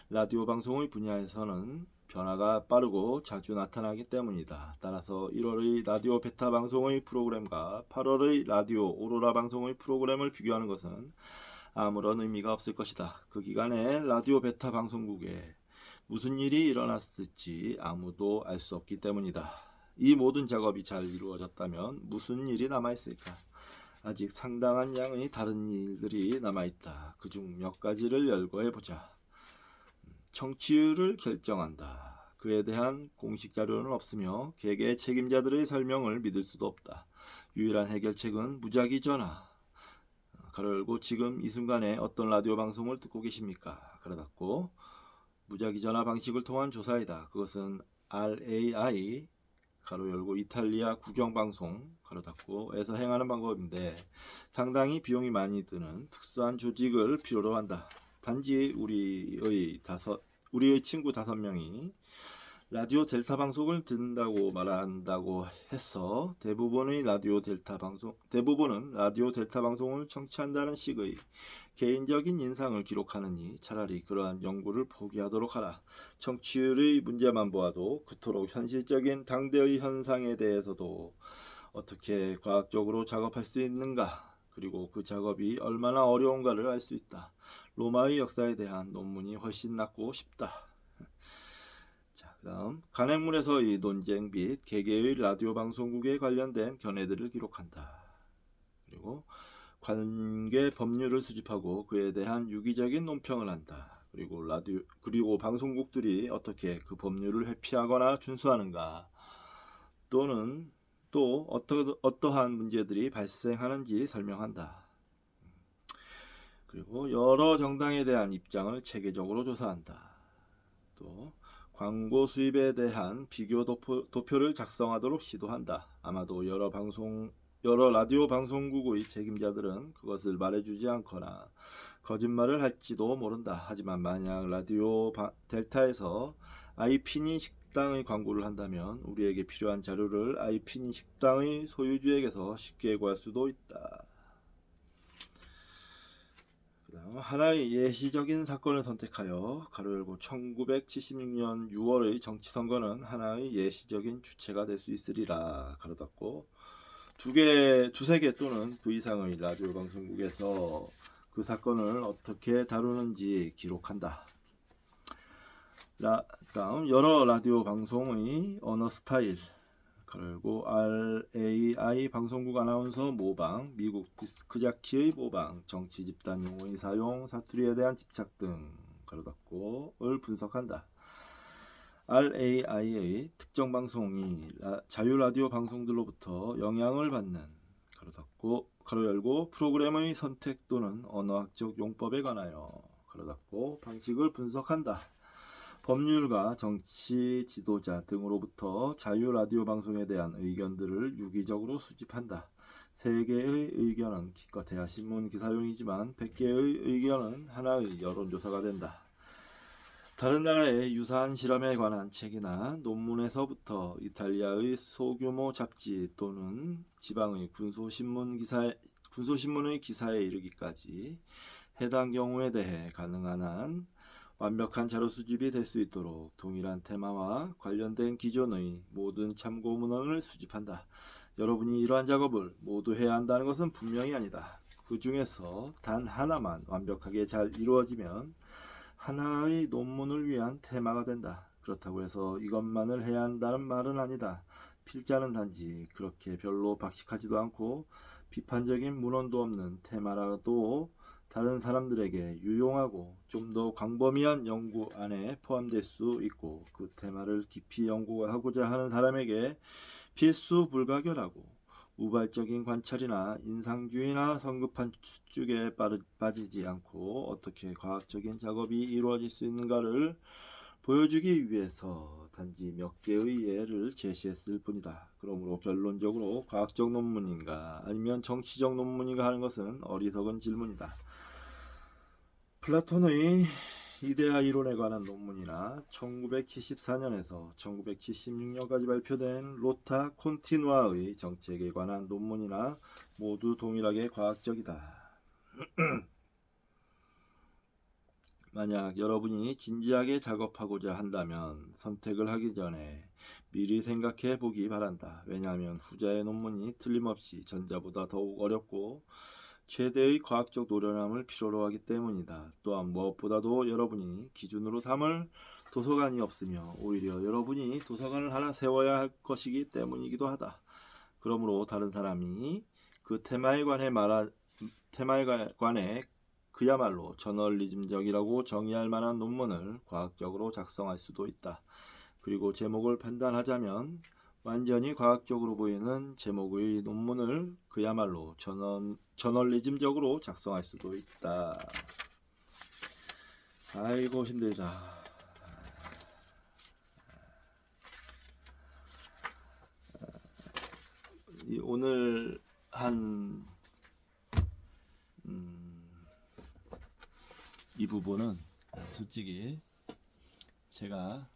라디오 방송의 분야에서는 변화가 빠르고 자주 나타나기 때문이다. 따라서 1월의 라디오 베타 방송의 프로그램과 8월의 라디오 오로라 방송의 프로그램을 비교하는 것은 아무런 의미가 없을 것이다. 그 기간에 라디오 베타 방송국에 무슨 일이 일어났을지 아무도 알 수 없기 때문이다. 이 모든 작업이 잘 이루어졌다면 무슨 일이 남아있을까? 아직 상당한 양의 다른 일들이 남아있다. 그중 몇 가지를 열거해보자. 청취율을 결정한다. 그에 대한 공식 자료는 없으며 개개 책임자들의 설명을 믿을 수도 없다. 유일한 해결책은 무작위 전화. 가로 열고 지금 이 순간에 어떤 라디오 방송을 듣고 계십니까? 가로 닫고 무작위 전화 방식을 통한 조사이다. 그것은 RAI 가로 열고 이탈리아 국영방송 가로 닫고에서 행하는 방법인데 상당히 비용이 많이 드는 특수한 조직을 필요로 한다. 단지 우리의 친구 5명이 라디오 델타 방송을 듣는다고 말한다고 해서 대부분은 라디오 델타 방송을 청취한다는 식의 개인적인 인상을 기록하느니 차라리 그러한 연구를 포기하도록 하라. 청취율의 문제만 보아도 그토록 현실적인 당대의 현상에 대해서도 어떻게 과학적으로 작업할 수 있는가, 그리고 그 작업이 얼마나 어려운가를 알 수 있다. 로마의 역사에 대한 논문이 훨씬 낫고 싶다. 자, 그다음 간행물에서의 논쟁 및 개개의 라디오 방송국에 관련된 견해들을 기록한다. 그리고 관계 법률을 수집하고 그에 대한 유기적인 논평을 한다. 그리고 방송국들이 어떻게 그 법률을 회피하거나 준수하는가, 또는 또 어떠한 문제들이 발생하는지 설명한다. 그리고 여러 정당에 대한 입장을 체계적으로 조사한다. 또 광고 수입에 대한 비교 도표를 작성하도록 시도한다. 아마도 여러 라디오 방송국의 책임자들은 그것을 말해주지 않거나 거짓말을 할지도 모른다. 하지만 만약 라디오 델타에서 아이피니 식당의 광고를 한다면 우리에게 필요한 자료를 아이피니 식당의 소유주에게서 쉽게 구할 수도 있다. 하나의 예시적인 사건을 선택하여 가로 열고 1976년 6월의 정치선거는 하나의 예시적인 주체가 될 수 있으리라 가로 닫고 두세 개 또는 그 이상의 라디오 방송국에서 그 사건을 어떻게 다루는지 기록한다. 다음 여러 라디오 방송의 언어 스타일 그리고 RAI 방송국 아나운서 모방, 미국 디스크자키의 모방, 정치 집단 용어의 사용, 사투리에 대한 집착 등 가로 닫고를 분석한다. RAI의 특정 방송이 자유 라디오 방송들로부터 영향을 받는 가로 닫고 가로 열고 프로그램의 선택 또는 언어학적 용법에 관하여 가로 닫고 방식을 분석한다. 법률가, 정치 지도자 등으로부터 자유 라디오 방송에 대한 의견들을 유기적으로 수집한다. 3개의 의견은 기껏해야 신문 기사용이지만 100개의 의견은 하나의 여론조사가 된다. 다른 나라의 유사한 실험에 관한 책이나 논문에서부터 이탈리아의 소규모 잡지 또는 지방의 군소신문의 기사에 이르기까지 해당 경우에 대해 가능한 한 완벽한 자료 수집이 될 수 있도록 동일한 테마와 관련된 기존의 모든 참고 문헌을 수집한다. 여러분이 이러한 작업을 모두 해야 한다는 것은 분명히 아니다. 그 중에서 단 하나만 완벽하게 잘 이루어지면 하나의 논문을 위한 테마가 된다. 그렇다고 해서 이것만을 해야 한다는 말은 아니다. 필자는 단지 그렇게 별로 박식하지도 않고 비판적인 문헌도 없는 테마라도 다른 사람들에게 유용하고 좀 더 광범위한 연구 안에 포함될 수 있고 그 테마를 깊이 연구하고자 하는 사람에게 필수 불가결하고 우발적인 관찰이나 인상주의나 성급한 추측에 빠지지 않고 어떻게 과학적인 작업이 이루어질 수 있는가를 보여주기 위해서 단지 몇 개의 예를 제시했을 뿐이다. 그러므로 결론적으로 과학적 논문인가 아니면 정치적 논문인가 하는 것은 어리석은 질문이다. 플라톤의 이데아 이론에 관한 논문이나 1974년에서 1976년까지 발표된 로타 콘티누아의 정책에 관한 논문이나 모두 동일하게 과학적이다. 만약 여러분이 진지하게 작업하고자 한다면 선택을 하기 전에 미리 생각해 보기 바란다. 왜냐하면 후자의 논문이 틀림없이 전자보다 더욱 어렵고 최대의 과학적 노련함을 필요로 하기 때문이다. 또한 무엇보다도 여러분이 기준으로 삼을 도서관이 없으며 오히려 여러분이 도서관을 하나 세워야 할 것이기 때문이기도 하다. 그러므로 다른 사람이 그 테마에 관해 그야말로 저널리즘적이라고 정의할 만한 논문을 과학적으로 작성할 수도 있다. 그리고 제목을 판단하자면 완전히 과학적으로 보이는 제목의 논문을 그야말로 저널리즘적으로 작성할 수도 있다. 아이고 힘들다. 오늘 한 이 부분은 솔직히 제가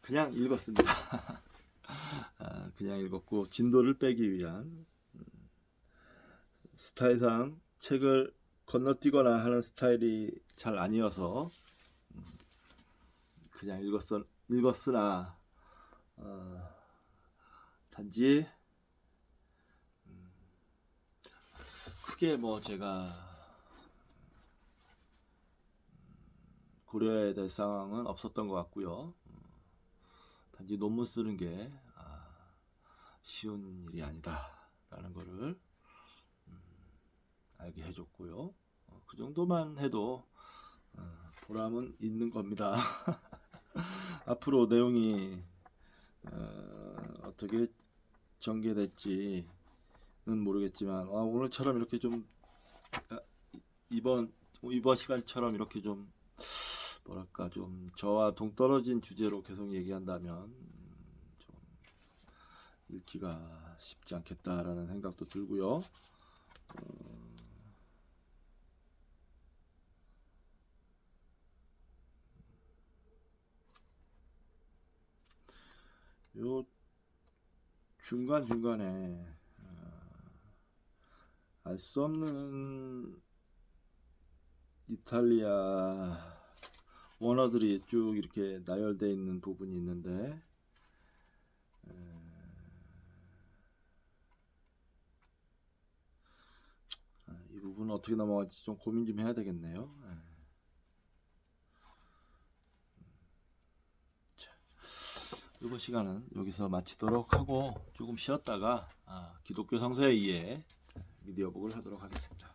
그냥 읽었습니다. 그냥 읽었고 진도를 빼기 위한 스타일상 책을 건너뛰거나 하는 스타일이 잘 아니어서 그냥 읽었으나 단지 크게 뭐 제가 고려해야 될 상황은 없었던 것 같고요. 단지 논문 쓰는 게 쉬운 일이 아니다라는 거를 알게 해줬고요. 그 정도만 해도 보람은 있는 겁니다. 앞으로 내용이 어떻게 전개될지는 모르겠지만 오늘처럼 이렇게 좀 이번 시간처럼 이렇게 좀 뭐랄까 좀 저와 동떨어진 주제로 계속 얘기한다면 좀 읽기가 쉽지 않겠다라는 생각도 들고요. 요 중간중간에 알 수 없는 이탈리아 원어들이 쭉 이렇게 나열되어 있는 부분이 있는데 이 부분은 어떻게 넘어갈지 좀 고민 좀 해야 되겠네요. 이번 시간은 여기서 마치도록 하고 조금 쉬었다가 기독교 성서에 의해 미디어북을 하도록 하겠습니다.